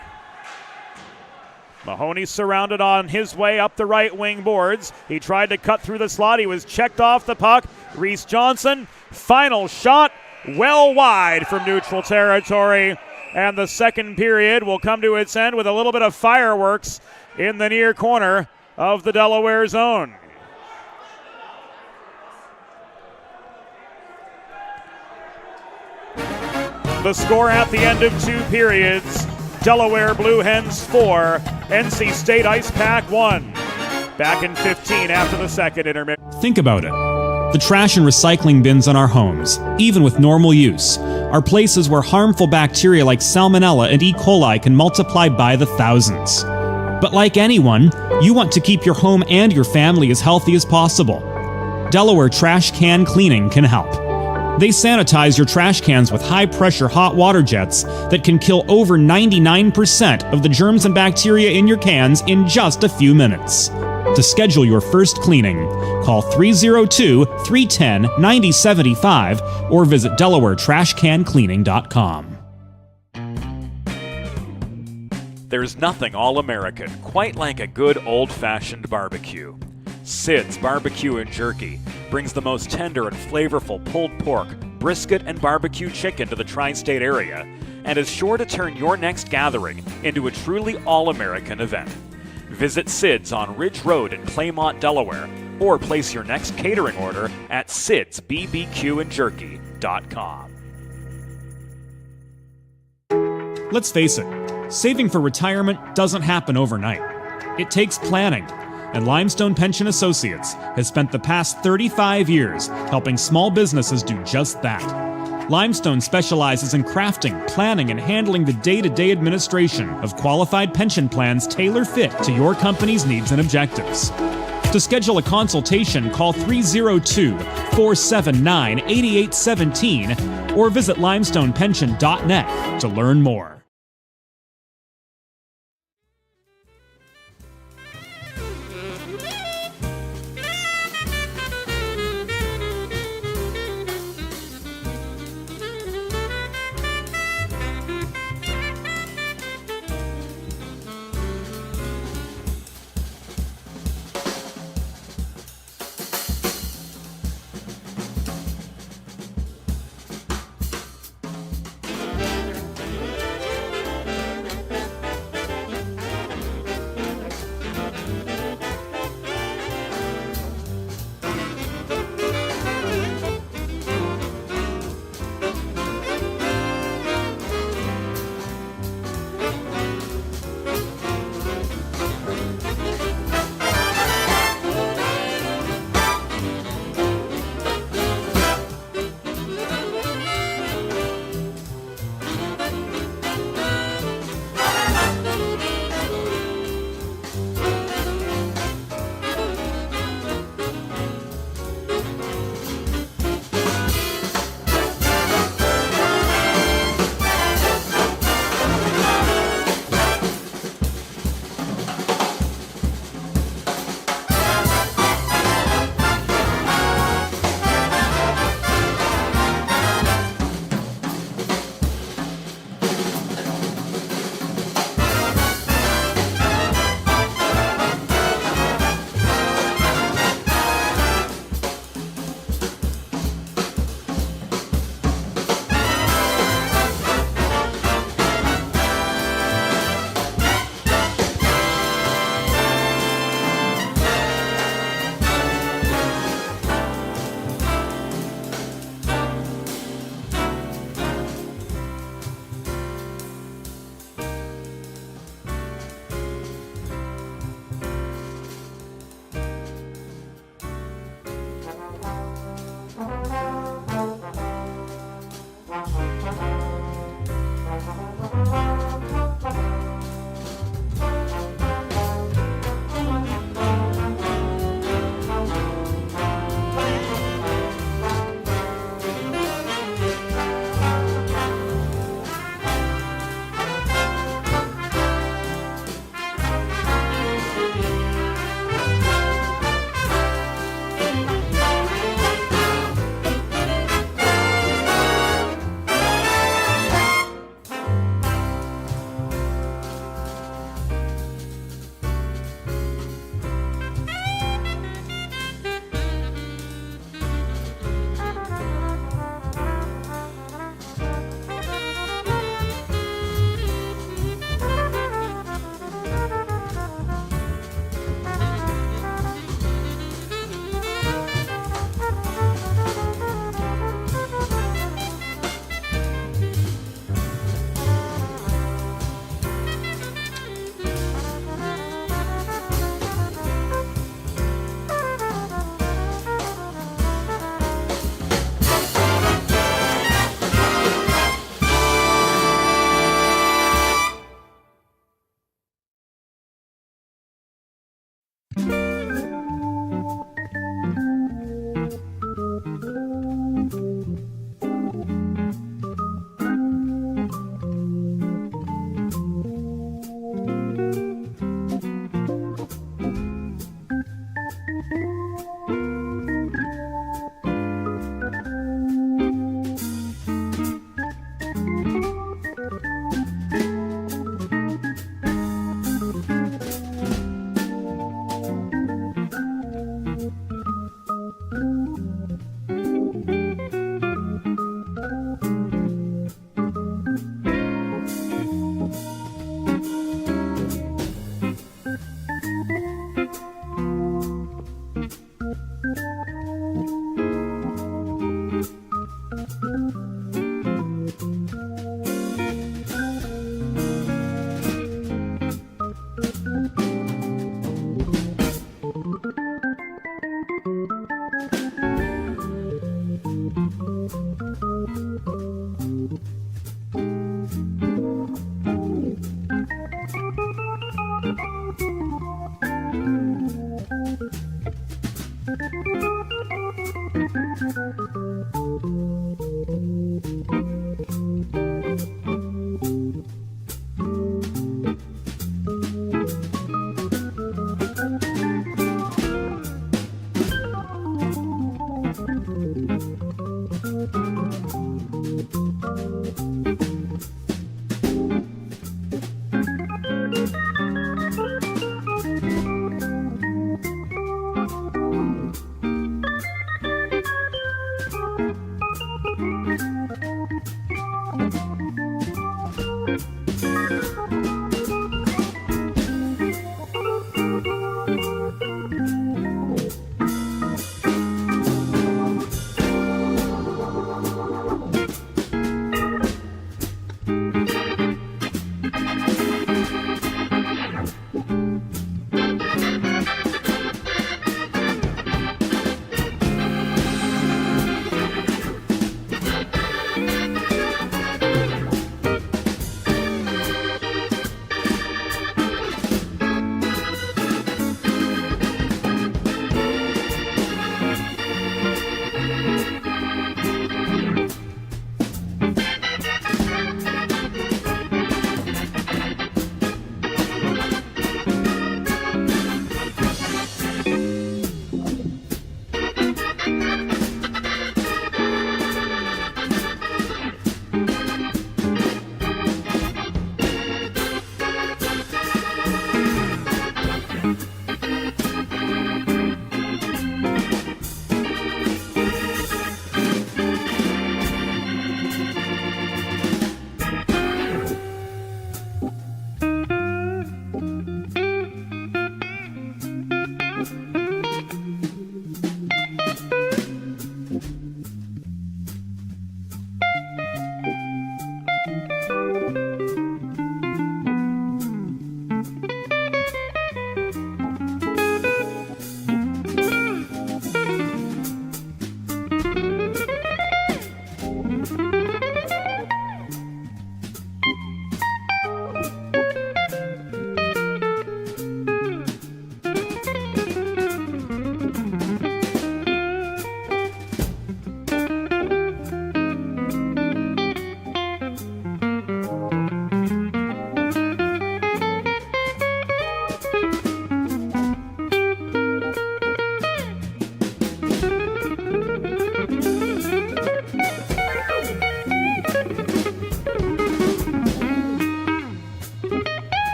Mahoney surrounded on his way up the right wing boards. He tried to cut through the slot. He was checked off the puck. Reese Johnson, final shot, well wide from neutral territory. And the second period will come to its end with a little bit of fireworks in the near corner of the Delaware zone. The score at the end of 2 periods, Delaware Blue Hens 4, NC State Ice Pack 1. Back in 15 after the second intermission. Think about it. The trash and recycling bins in our homes, even with normal use, are places where harmful bacteria like Salmonella and E. coli can multiply by the thousands. But like anyone, you want to keep your home and your family as healthy as possible. Delaware Trash Can Cleaning can help. They sanitize your trash cans with high-pressure hot water jets that can kill over 99% of the germs and bacteria in your cans in just a few minutes. To schedule your first cleaning, call 302-310-9075 or visit DelawareTrashCanCleaning.com. There's nothing all-American quite like a good old-fashioned barbecue. Sid's Barbecue and Jerky brings the most tender and flavorful pulled pork, brisket, and barbecue chicken to the tri-state area and is sure to turn your next gathering into a truly all-American event. Visit Sid's on Ridge Road in Claymont, Delaware, or place your next catering order at sidsbbqandjerky.com. Let's face it, saving for retirement doesn't happen overnight. It takes planning, and Limestone Pension Associates has spent the past 35 years helping small businesses do just that. Limestone specializes in crafting, planning, and handling the day-to-day administration of qualified pension plans tailor-fit to your company's needs and objectives. To schedule a consultation, call 302-479-8817 or visit limestonepension.net to learn more.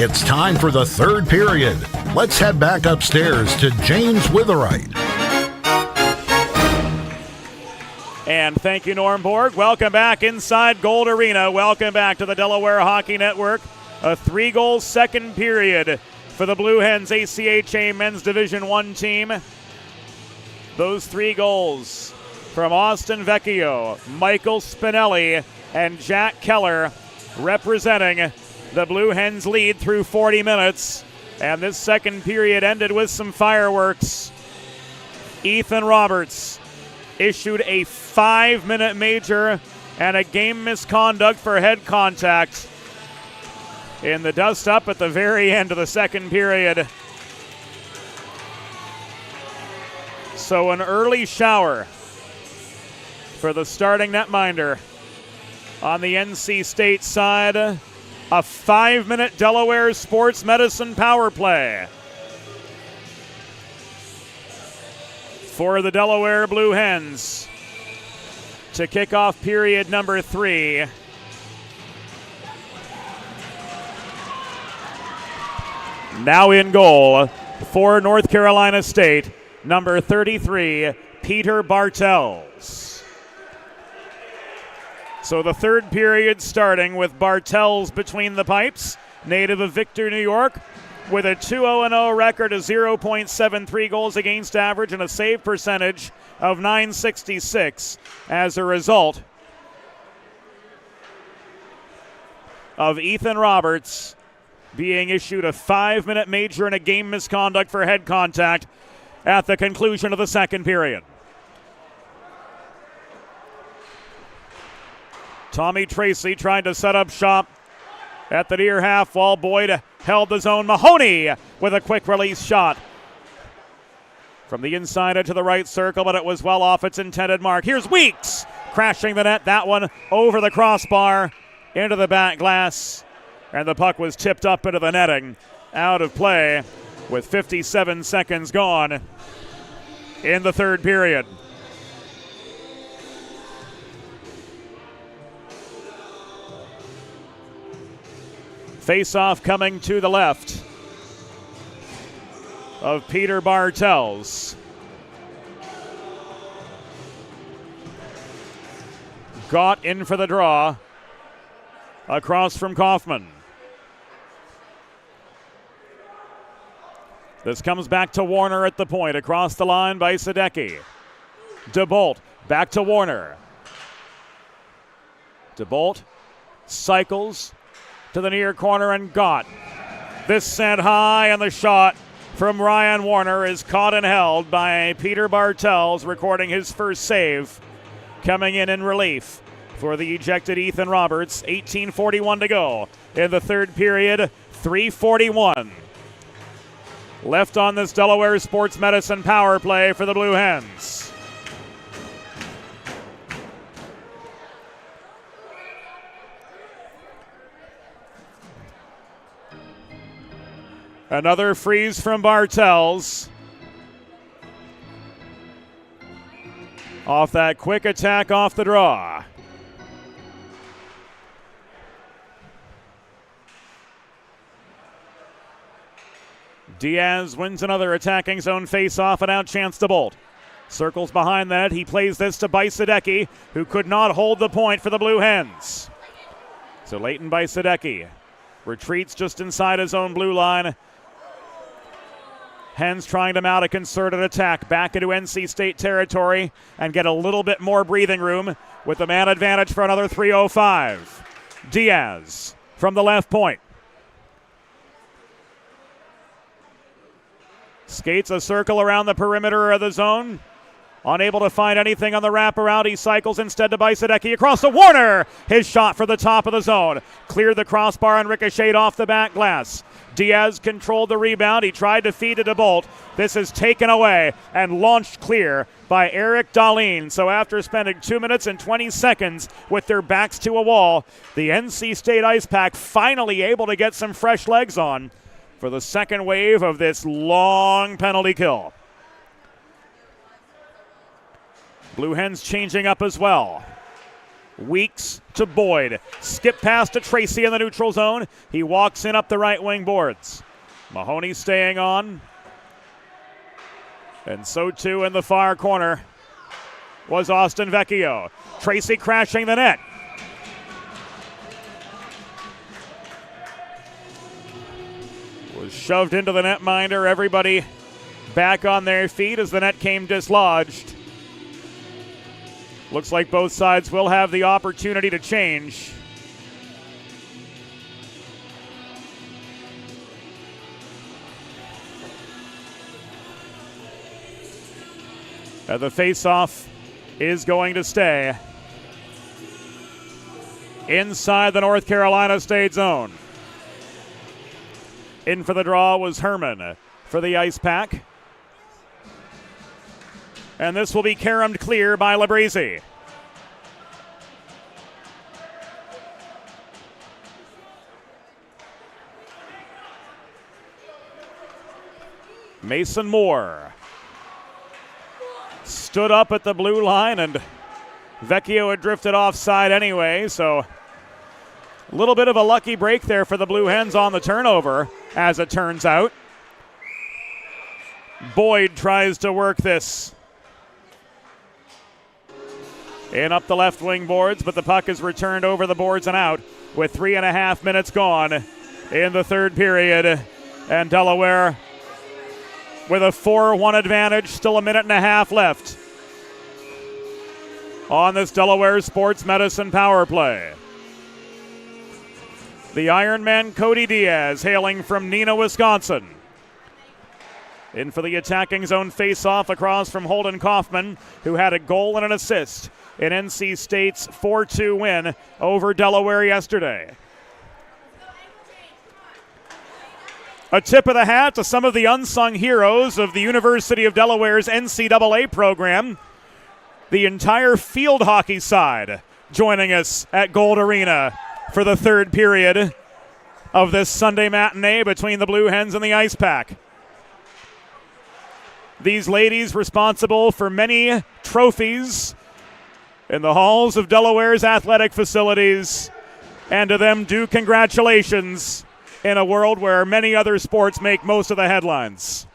It's time for the third period. Let's head back upstairs to James Witherite. And thank you, Norm Borg. Welcome back inside Gold Arena. Welcome back to the Delaware Hockey Network. A 3-goal second period for the Blue Hens ACHA Men's Division I team. Those 3 goals from Austin Vecchio, Michael Spinelli, and Jack Keller representing the Blue Hens lead through 40 minutes. And this second period ended with some fireworks. Ethan Roberts issued a 5-minute major and a game misconduct for head contact in the dust-up at the very end of the second period. So an early shower for the starting netminder. On the NC State side, a 5-minute Delaware Sports Medicine power play. For the Delaware Blue Hens to kick off period number 3. Now in goal for North Carolina State, number 33, Peter Bartels. So the third period starting with Bartels between the pipes, native of Victor, New York, with a 2-0-0 record, a 0.73 goals against average, and a save percentage of .966 as a result of Ethan Roberts being issued a 5-minute major and a game misconduct for head contact at the conclusion of the second period. Tommy Tracy tried to set up shop at the near half wall. Boyd held the zone. Mahoney with a quick release shot from the inside into the right circle, but it was well off its intended mark. Here's Weeks crashing the net. That one over the crossbar into the back glass, and the puck was tipped up into the netting, out of play with 57 seconds gone in the third period. Face-off coming to the left of Peter Bartels. Got in for the draw across from Kaufman. This comes back to Warner at the point. Across the line by Sadecki. DeBolt back to Warner. DeBolt cycles to the near corner and got. This sent high, and the shot from Ryan Warner is caught and held by Peter Bartels, recording his first save. Coming in relief for the ejected Ethan Roberts. 18:41 to go in the third period. 3:41 left on this Delaware Sports Medicine power play for the Blue Hens. Another freeze from Bartels. Off that quick attack off the draw. Diaz wins another attacking zone face-off, and out chance to Bolt. Circles behind that. He plays this to Bajsadecki, who could not hold the point for the Blue Hens. So Leighton Bajsadecki retreats just inside his own blue line. Hens trying to mount a concerted attack back into NC State territory and get a little bit more breathing room with the man advantage for another 3:05. Diaz from the left point. Skates a circle around the perimeter of the zone. Unable to find anything on the wraparound, he cycles instead to Bajsadecki across to Warner. His shot for the top of the zone. Cleared the crossbar and ricocheted off the back glass. Diaz controlled the rebound. He tried to feed it to Bolt. This is taken away and launched clear by Eric Dahlin. So after spending 2 minutes and 20 seconds with their backs to a wall, the NC State Ice Pack finally able to get some fresh legs on for the second wave of this long penalty kill. Blue Hens changing up as well. Weeks to Boyd. Skip pass to Tracy in the neutral zone. He walks in up the right wing boards. Mahoney staying on. And so too in the far corner was Austin Vecchio. Tracy crashing the net. Was shoved into the netminder. Everybody back on their feet as the net came dislodged. Looks like both sides will have the opportunity to change. The face-off is going to stay inside the North Carolina State zone. In for the draw was Herman for the Ice Pack. And this will be caromed clear by Labrisi. Mason Moore stood up at the blue line, and Vecchio had drifted offside anyway, so a little bit of a lucky break there for the Blue Hens on the turnover, as it turns out. Boyd tries to work this in up the left wing boards, but the puck is returned over the boards and out with 3.5 minutes gone in the third period. And Delaware with a 4-1 advantage, still a minute and a half left on this Delaware Sports Medicine power play. The Ironman Cody Diaz, hailing from Neenah, Wisconsin. In for the attacking zone face-off across from Holden Kaufman, who had a goal and an assist in NC State's 4-2 win over Delaware yesterday. A tip of the hat to some of the unsung heroes of the University of Delaware's NCAA program. The entire field hockey side joining us at Gold Arena for the third period of this Sunday matinee between the Blue Hens and the Ice Pack. These ladies responsible for many trophies in the halls of Delaware's athletic facilities, and to them due congratulations in a world where many other sports make most of the headlines.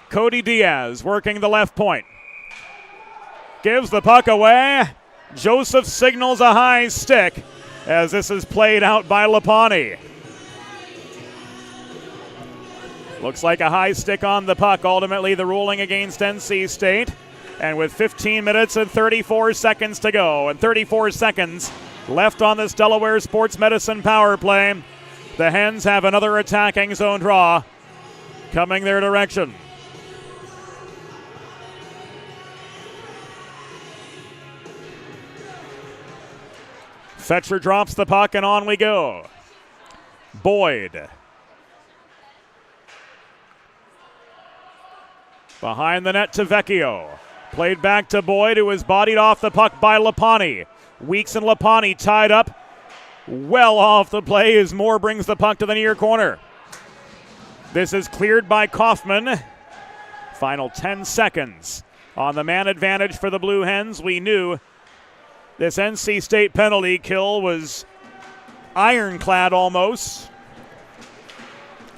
Cody Diaz working the left point. Gives the puck away. Joseph signals a high stick as this is played out by Lapani. Looks like a high stick on the puck. Ultimately, the ruling against NC State. And with 15 minutes and 34 seconds to go, and 34 seconds left on this Delaware Sports Medicine power play, the Hens have another attacking zone draw coming their direction. Fetcher drops the puck, and on we go. Boyd. Behind the net to Vecchio. Played back to Boyd, who was bodied off the puck by Lapani. Weeks and Lapani tied up well off the play as Moore brings the puck to the near corner. This is cleared by Kaufman. Final 10 seconds on the man advantage for the Blue Hens. We knew this NC State penalty kill was ironclad almost,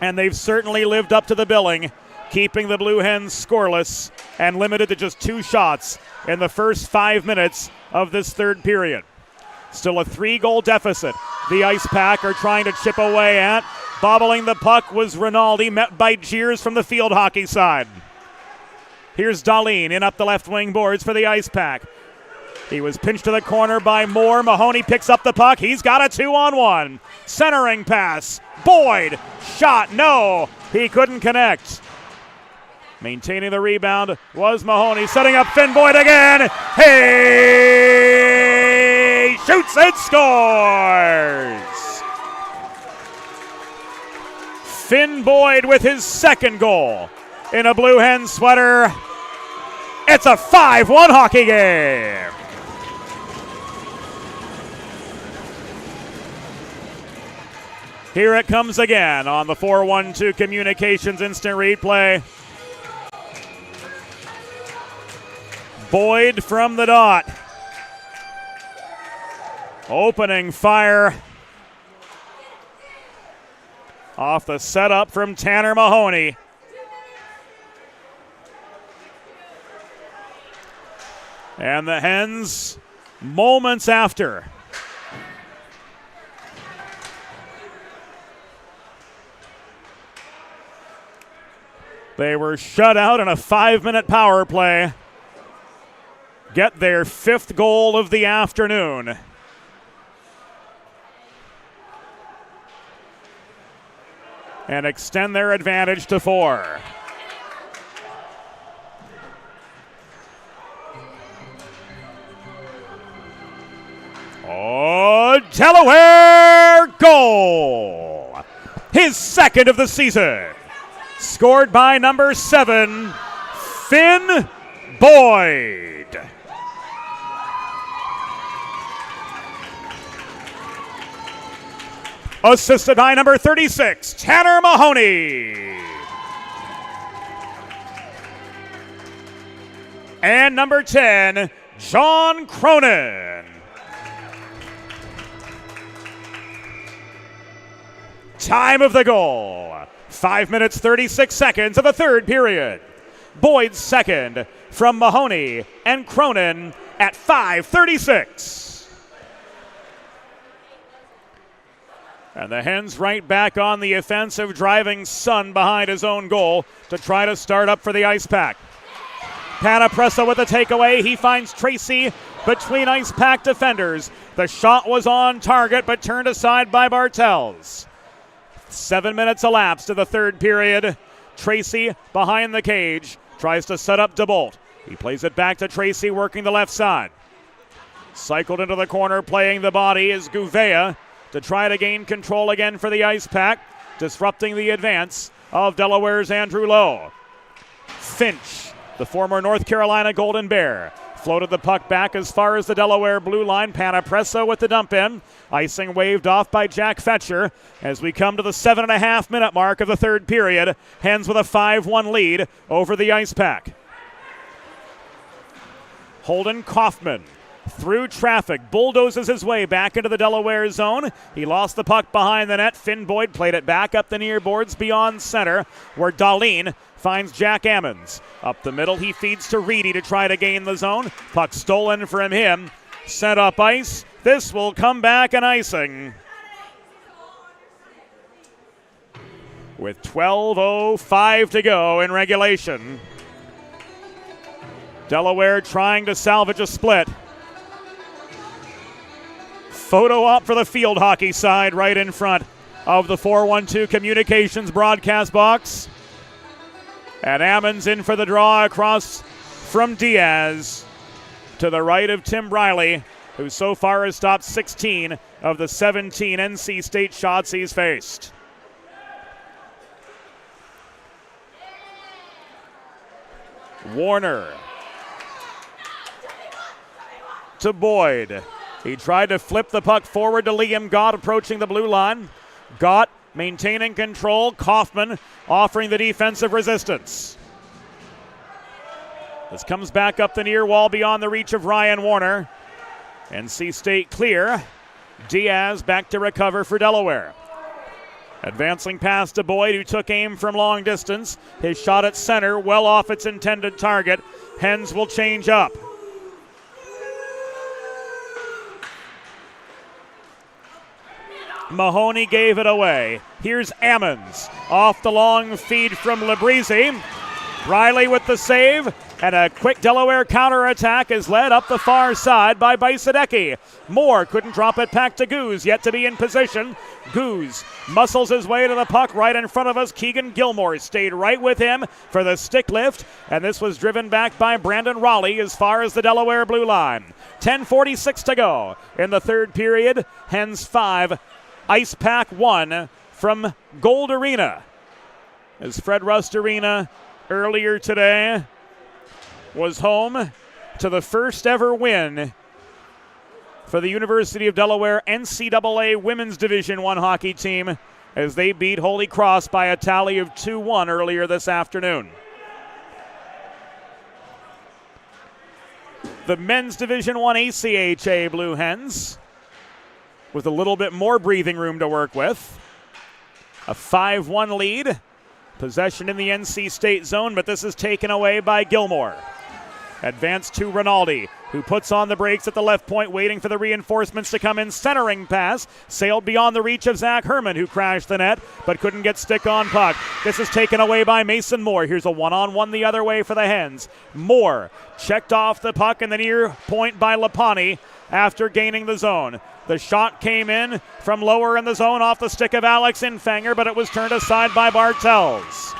and they've certainly lived up to the billing, keeping the Blue Hens scoreless and limited to just 2 shots in the first 5 minutes of this third period. Still a 3-goal deficit. The Ice Pack are trying to chip away at. Bobbling the puck was Rinaldi, met by jeers from the field hockey side. Here's Darlene in up the left wing boards for the Ice Pack. He was pinched to the corner by Moore. Mahoney picks up the puck. He's got a 2-on-1. Centering pass. Boyd. Shot. No. He couldn't connect. Maintaining the rebound was Mahoney. Setting up Finn Boyd again. He shoots and scores. Finn Boyd with his second goal in a Blue Hen sweater. It's a 5-1 hockey game. Here it comes again on the 4-1-2 Communications instant replay. Boyd from the dot. Opening fire off the setup from Tanner Mahoney. And the Hens, moments after, they were shut out in a 5-minute power play, get their 5th goal of the afternoon. And extend their advantage to 4. Oh, Delaware goal! His second of the season. Scored by number 7, Finn Boyd. assisted by number 36, Tanner Mahoney. And number 10, John Cronin. Time of the goal, 5 minutes 36 seconds of the third period. Boyd's second from Mahoney and Cronin at 5:36. And the Hens right back on the offensive, driving Sun behind his own goal to try to start up for the Ice Pack. Panapressa with a takeaway. He finds Tracy between Ice Pack defenders. The shot was on target but turned aside by Bartels. 7 minutes elapsed in the third period. Tracy behind the cage tries to set up DeBolt. He plays it back to Tracy working the left side. Cycled into the corner playing the body is Gouveia to try to gain control again for the Ice Pack, disrupting the advance of Delaware's Andrew Lowe. Finch, the former North Carolina Golden Bear, floated the puck back as far as the Delaware blue line. Panapressa with the dump in. Icing waved off by Jack Fetcher as we come to the 7.5 minute mark of the third period. Hens with a 5-1 lead over the Ice Pack. Holden Kaufman through traffic, bulldozes his way back into the Delaware zone. He lost the puck behind the net. Finn Boyd played it back up the near boards beyond center, where Dahlin finds Jack Ammons. Up the middle, he feeds to Reedy to try to gain the zone. Puck stolen from him, sent up ice. This will come back an icing. With 12:05 to go in regulation. Delaware trying to salvage a split. Photo op for the field hockey side right in front of the 412 Communications broadcast box. And Ammons in for the draw across from Diaz to the right of Tim Briley, who so far has stopped 16 of the 17 NC State shots he's faced. Warner to Boyd. He tried to flip the puck forward to Liam Gott approaching the blue line. Gott maintaining control. Kaufman offering the defensive resistance. This comes back up the near wall beyond the reach of Ryan Warner. NC State clear. Diaz back to recover for Delaware. Advancing pass to Boyd, who took aim from long distance. His shot at center well off its intended target. Hens will change up. Mahoney gave it away. Here's Ammons off the long feed from Labrizzi. Riley with the save, and a quick Delaware counterattack is led up the far side by Bajsadecki. Moore couldn't drop it back to Goose, yet to be in position. Goose muscles his way to the puck right in front of us. Keegan Gilmore stayed right with him for the stick lift, and this was driven back by Brandon Raleigh as far as the Delaware blue line. 10:46 to go in the third period. Hens 5, Ice Pack 1 from Gold Arena. As Fred Rust Arena earlier today was home to the first ever win for the University of Delaware NCAA Women's Division I hockey team as they beat Holy Cross by a tally of 2-1 earlier this afternoon. The Men's Division I ACHA Blue Hens with a little bit more breathing room to work with. A 5-1 lead. Possession in the NC State zone, but this is taken away by Gilmore. Advance to Rinaldi, who puts on the brakes at the left point, waiting for the reinforcements to come in. Centering pass, sailed beyond the reach of Zach Herman, who crashed the net, but couldn't get stick on puck. This is taken away by Mason Moore. Here's a one-on-one the other way for the Hens. Moore checked off the puck in the near point by Lapani after gaining the zone. The shot came in from lower in the zone off the stick of Alex Infanger, but it was turned aside by Bartels.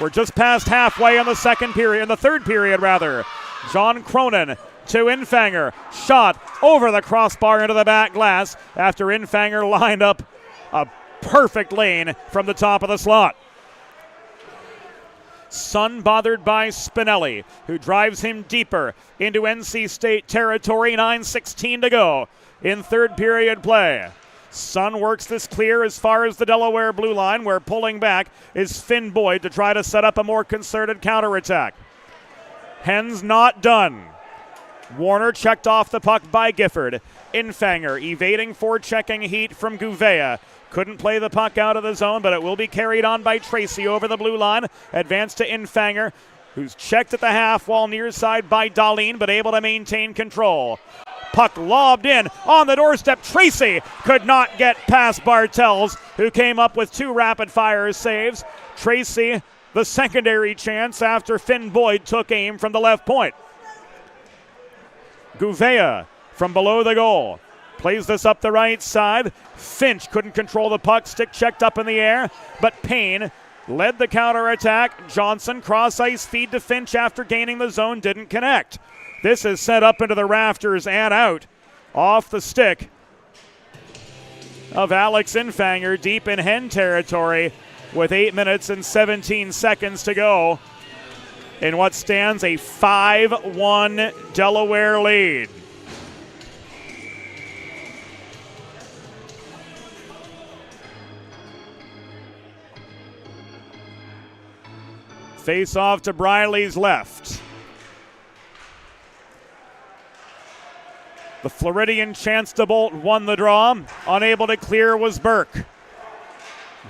We're just past halfway in the third period. John Cronin to Infanger. Shot over the crossbar into the back glass after Infanger lined up a perfect lane from the top of the slot. Sun bothered by Spinelli, who drives him deeper into NC State territory. 9:16 to go in third period play. Sun works this clear as far as the Delaware blue line, where pulling back is Finn Boyd to try to set up a more concerted counterattack. Hens not done. Warner checked off the puck by Gifford. Infanger evading forechecking heat from Gouveia. Couldn't play the puck out of the zone, but it will be carried on by Tracy over the blue line. Advanced to Infanger, who's checked at the half wall near side by Dahlin, but able to maintain control. Puck lobbed in on the doorstep. Tracy could not get past Bartels, who came up with 2 rapid-fire saves. Tracy, the secondary chance after Finn Boyd took aim from the left point. Gouveia from below the goal. Plays this up the right side. Finch couldn't control the puck. Stick checked up in the air, but Payne led the counterattack. Johnson cross-ice feed to Finch after gaining the zone. Didn't connect. This is sent up into the rafters and out off the stick of Alex Infanger deep in Hen territory with 8 minutes and 17 seconds to go in what stands a 5-1 Delaware lead. Face off to Briley's left. The Floridian chance DeBolt won the draw. Unable to clear was Burke.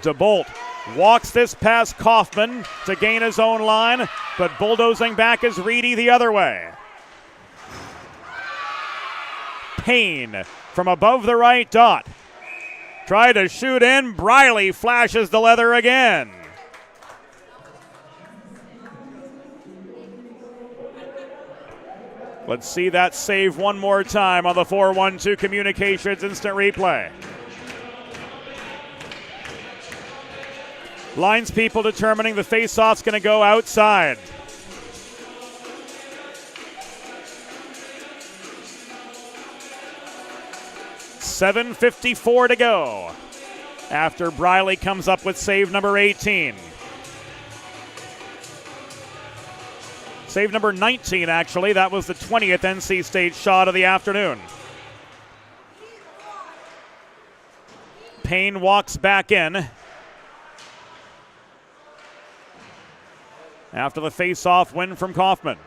DeBolt walks this past Kaufman to gain his own line, but bulldozing back is Reedy the other way. Payne from above the right dot. Tried to shoot in. Briley flashes the leather again. Let's see that save one more time on the 4-1-2 Communications instant replay. Lines people determining the face-off's going to go outside. $7:54 to go after Briley comes up with save number 18. Save number 19, actually. That was the 20th NC State shot of the afternoon. Payne walks back in after the face-off win from Kaufman.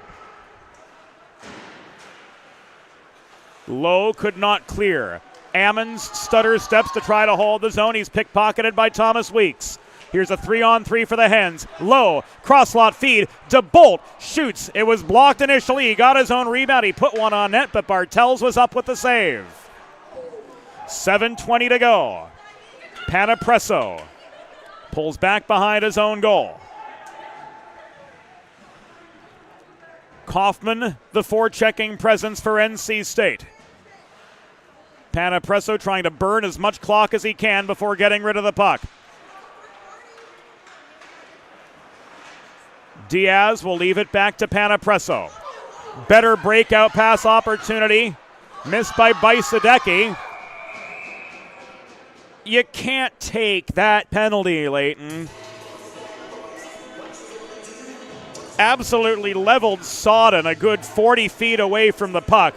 Lowe could not clear. Ammons stutter steps to try to hold the zone. He's pickpocketed by Thomas Weeks. Here's a 3-on-3 for the Hens. Low, cross-slot feed. DeBolt shoots. It was blocked initially. He got his own rebound. He put one on net, but Bartels was up with the save. 7:20 to go. Panapresso pulls back behind his own goal. Kaufman, the forechecking presence for NC State. Panapresso trying to burn as much clock as he can before getting rid of the puck. Diaz will leave it back to Panapresso. Better breakout pass opportunity. Missed by Bajsadecki. You can't take that penalty, Leighton. Absolutely leveled Sodden a good 40 feet away from the puck.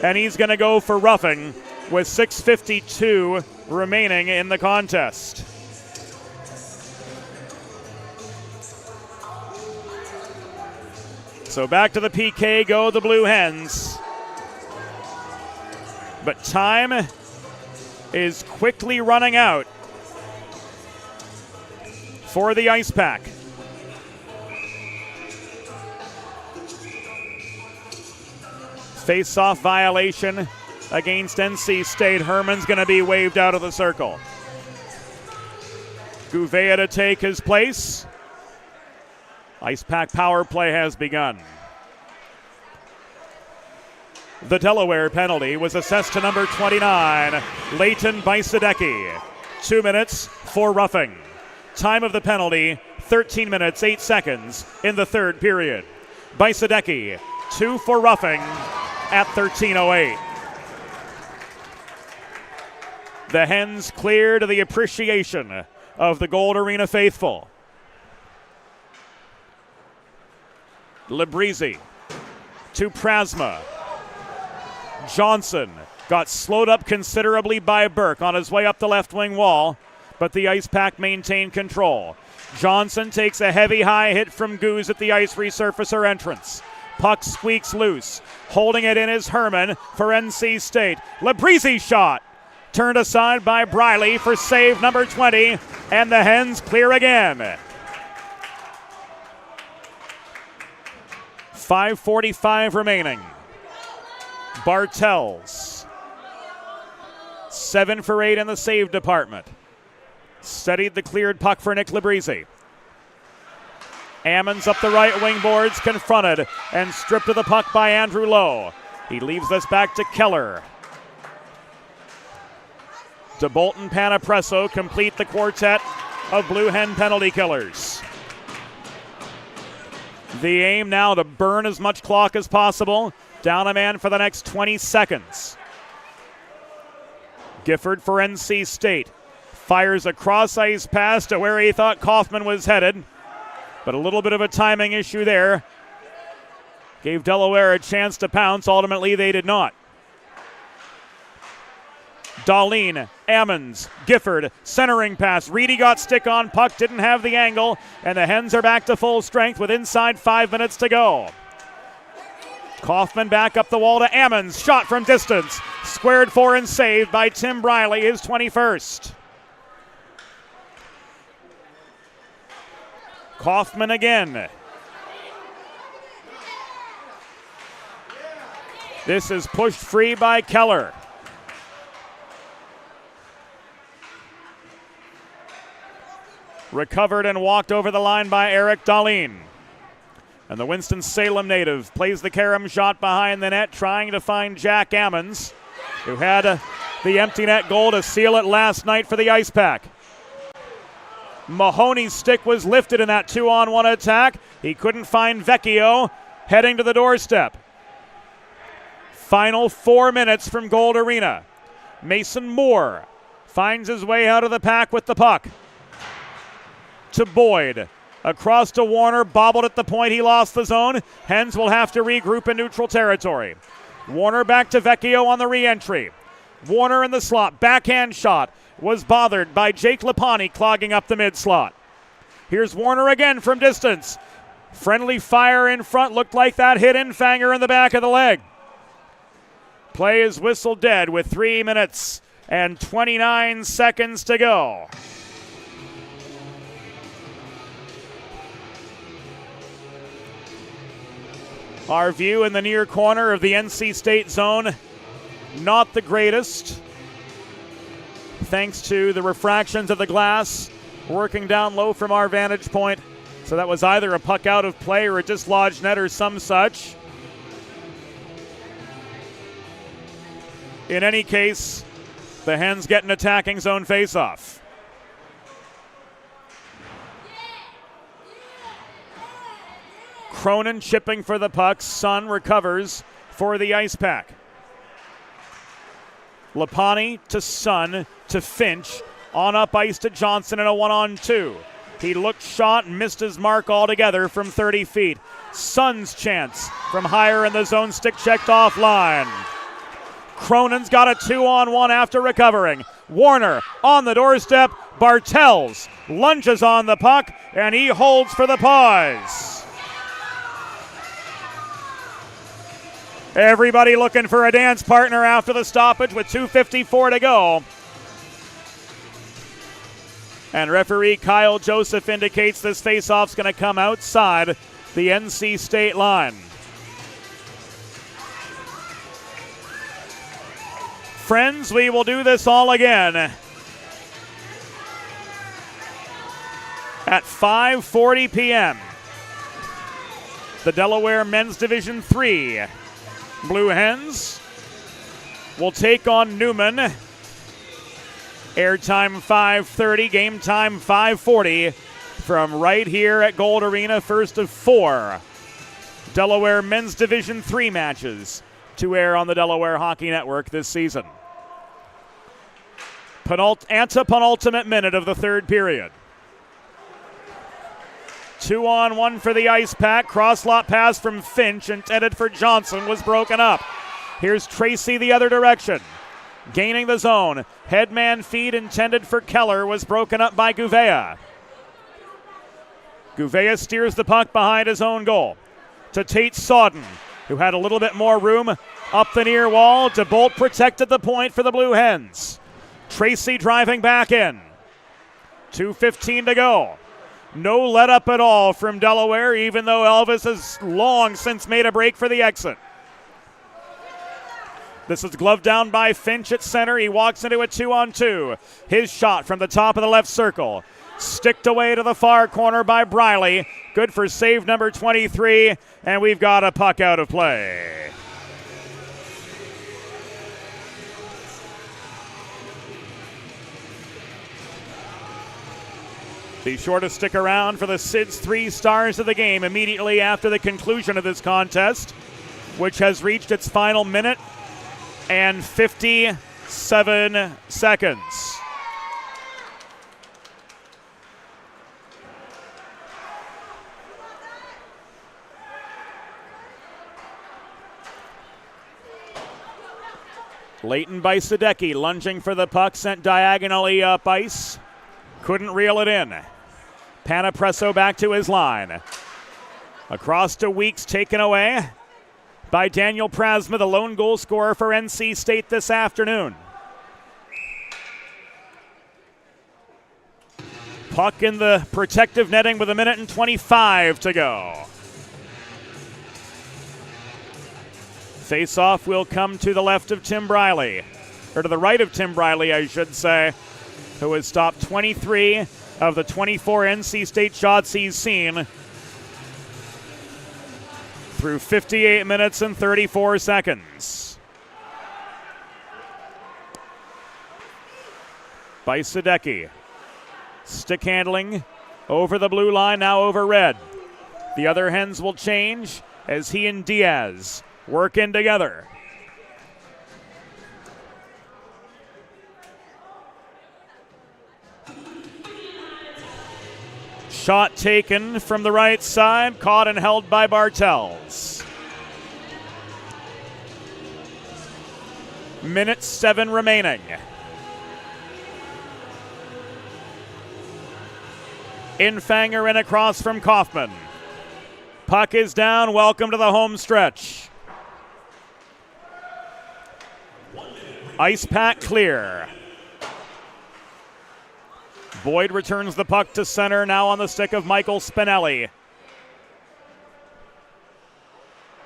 And he's going to go for roughing with 6:52 remaining in the contest. So back to the PK go the Blue Hens. But time is quickly running out for the Ice Pack. Face-off violation against NC State. Herman's going to be waved out of the circle. Gouveia to take his place. Ice Pack power play has begun. The Delaware penalty was assessed to number 29, Leighton Bajsadecki. 2 minutes for roughing. Time of the penalty, 13 minutes, 8 seconds in the third period. Bajsadecki, 2 for roughing at 13:08. The Hens clear to the appreciation of the Gold Arena faithful. Librizzi to Prasma. Johnson got slowed up considerably by Burke on his way up the left wing wall, but the Ice Pack maintained control. Johnson takes a heavy high hit from Goose at the ice resurfacer entrance. Puck squeaks loose. Holding it in is Herman for NC State. Labrizzi shot. Turned aside by Briley for save number 20, and the Hens clear again. 5:45 remaining. Bartels, 7 for 8 in the save department. Steadied the cleared puck for Nick Labrizzi. Ammons up the right wing boards, confronted and stripped of the puck by Andrew Lowe. He leaves this back to Keller. DeBolt and Panapresso complete the quartet of Blue Hen penalty killers. The aim now to burn as much clock as possible. Down a man for the next 20 seconds. Gifford for NC State. Fires a cross-ice pass to where he thought Kaufman was headed. But a little bit of a timing issue there. Gave Delaware a chance to pounce. Ultimately, they did not. Dahlin, Ammons, Gifford, centering pass. Reedy got stick on puck, didn't have the angle, and the Hens are back to full strength with inside 5 minutes to go. Kaufman back up the wall to Ammons. Shot from distance. Squared for and saved by Tim Briley, his 21st. Kaufman again. This is pushed free by Keller. Recovered and walked over the line by Eric Dahlin. And the Winston-Salem native plays the carom shot behind the net, trying to find Jack Ammons, who had the empty net goal to seal it last night for the Ice Pack. Mahoney's stick was lifted in that 2-on-1 attack. He couldn't find Vecchio, heading to the doorstep. Final 4 minutes from Gold Arena. Mason Moore finds his way out of the pack with the puck. To Boyd. Across to Warner, bobbled at the point, he lost the zone. Hens will have to regroup in neutral territory. Warner back to Vecchio on the re-entry. Warner in the slot, backhand shot, was bothered by Jake Lapani clogging up the mid-slot. Here's Warner again from distance. Friendly fire in front, looked like that hit Infanger in the back of the leg. Play is whistled dead with 3 minutes and 29 seconds to go. Our view in the near corner of the NC State zone, not the greatest, thanks to the refractions of the glass working down low from our vantage point. So that was either a puck out of play or a dislodged net or some such. In any case, the Hens get an attacking zone faceoff. Cronin chipping for the puck. Sun recovers for the Ice Pack. Lapani to Sun to Finch. On up ice to Johnson in a 1-on-2. He looked shot and missed his mark altogether from 30 feet. Sun's chance from higher in the zone, stick checked offline. Cronin's got a 2-on-1 after recovering. Warner on the doorstep. Bartels lunges on the puck, and he holds for the Paws. Everybody looking for a dance partner after the stoppage with 2:54 to go. And referee Kyle Joseph indicates this faceoff's going to come outside the NC State line. Friends, we will do this all again at 5:40 p.m. The Delaware Men's Division III Blue Hens will take on Newman. Airtime 5:30, game time 5:40 from right here at Gold Arena. First of 4 Delaware Men's Division III matches to air on the Delaware Hockey Network this season. Antepenultimate minute of the third period. 2-on-1 for the Ice Pack. Cross-lot pass from Finch intended for Johnson was broken up. Here's Tracy the other direction. Gaining the zone. Headman feed intended for Keller was broken up by Gouveia. Gouveia steers the puck behind his own goal to Tate Sawden, who had a little bit more room up the near wall. DeBolt protected the point for the Blue Hens. Tracy driving back in. 2:15 to go. No let up at all from Delaware, even though Elvis has long since made a break for the exit. This is gloved down by Finch at center. He walks into a 2-on-2. His shot from the top of the left circle. Sticked away to the far corner by Briley. Good for save number 23, and we've got a puck out of play. Be sure to stick around for the Sid's 3 stars of the game immediately after the conclusion of this contest, which has reached its final minute and 57 seconds. Leighton by Sadecki, lunging for the puck, sent diagonally up ice. Couldn't reel it in. Panapresso back to his line. Across to Weeks, taken away by Daniel Prasma, the lone goal scorer for NC State this afternoon. Puck in the protective netting with 1:25 to go. Face-off will come to the left of Tim Briley, or to the right of Tim Briley, I should say, who has stopped 23 of the 24 NC State shots he's seen through 58 minutes and 34 seconds. By Sadecki. Stick handling over the blue line, now over red. The other Hens will change as he and Diaz work in together. Shot taken from the right side, caught and held by Bartels. Minute 7 remaining. Infanger in across from Kaufman. Puck is down. Welcome to the home stretch. Ice pack clear. Boyd returns the puck to center, now on the stick of Michael Spinelli,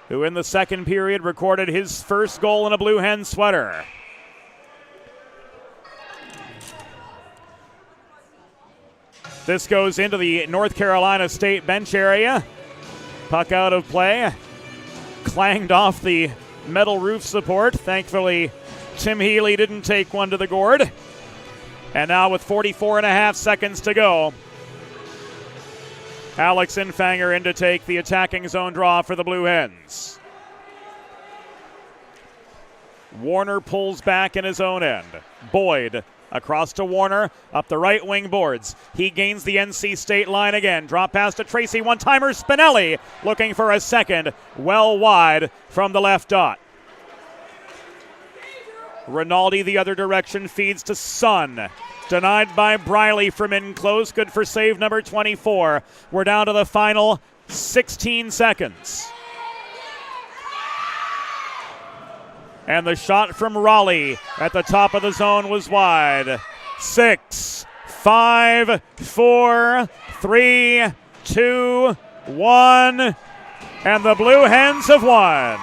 who in the second period recorded his first goal in a Blue Hen sweater. This goes into the North Carolina State bench area. Puck out of play. Clanged off the metal roof support. Thankfully, Tim Healy didn't take one to the gourd. And now with 44.5 seconds to go, Alex Infanger in to take the attacking zone draw for the Blue Hens. Warner pulls back in his own end. Boyd across to Warner, up the right wing boards. He gains the NC State line again. Drop pass to Tracy, one-timer. Spinelli looking for a second, well wide from the left dot. Rinaldi the other direction, feeds to Sun. Denied by Briley from in close. Good for save number 24. We're down to the final 16 seconds. And the shot from Raleigh at the top of the zone was wide. 6, 5, 4, 3, 2, 1. And the Blue Hens have won.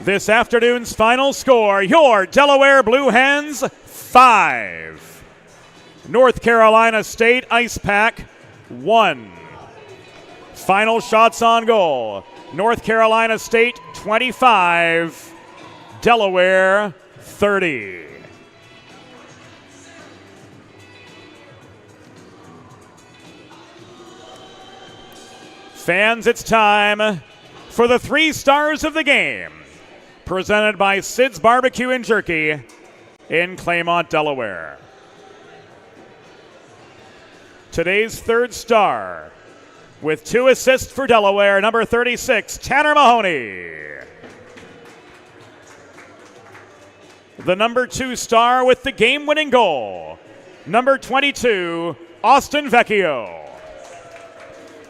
This afternoon's final score, your Delaware Blue Hens 5. North Carolina State Ice Pack 1. Final shots on goal. North Carolina State 25, Delaware 30. Fans, it's time for the 3 stars of the game. Presented by Sid's Barbecue and Jerky. in Claymont, Delaware. Today's third star, with 2 assists for Delaware, number 36, Tanner Mahoney. The number 2 star with the game-winning goal, number 22, Austin Vecchio.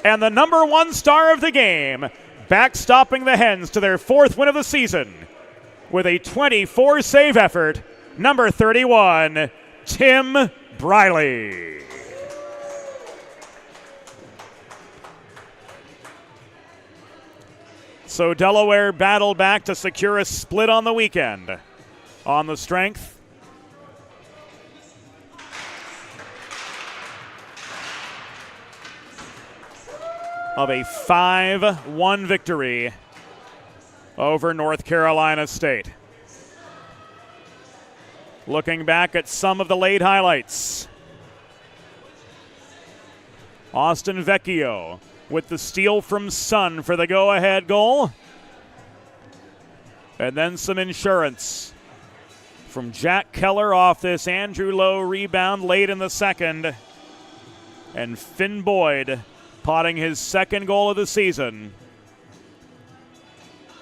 And the number 1 star of the game, backstopping the Hens to their 4th win of the season with a 24-save effort, number 31, Tim Briley. So Delaware battled back to secure a split on the weekend. On the strength of a 5-1 victory over North Carolina State. Looking back at some of the late highlights. Austin Vecchio with the steal from Sun for the go-ahead goal. And then some insurance from Jack Keller off this Andrew Lowe rebound late in the second. And Finn Boyd potting his 2nd goal of the season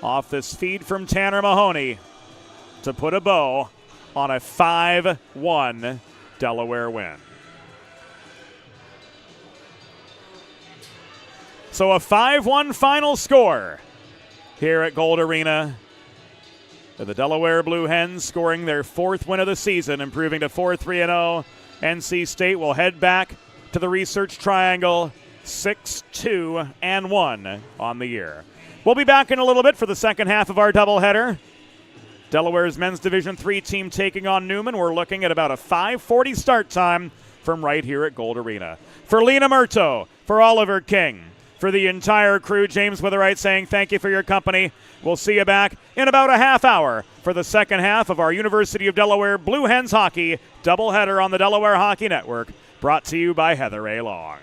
off this feed from Tanner Mahoney to put a bow on a 5-1 Delaware win. So a 5-1 final score here at Gold Arena. The Delaware Blue Hens scoring their 4th win of the season, improving to 4-3-0. NC State will head back to the Research Triangle, 6-2-1 on the year. We'll be back in a little bit for the second half of our doubleheader. Delaware's men's Division III team taking on Newman. We're looking at about a 5:40 start time from right here at Gold Arena. For Lena Murto, for Oliver King, for the entire crew, James Witherite saying thank you for your company. We'll see you back in about a half hour for the second half of our University of Delaware Blue Hens hockey doubleheader on the Delaware Hockey Network, brought to you by Heather A. Long.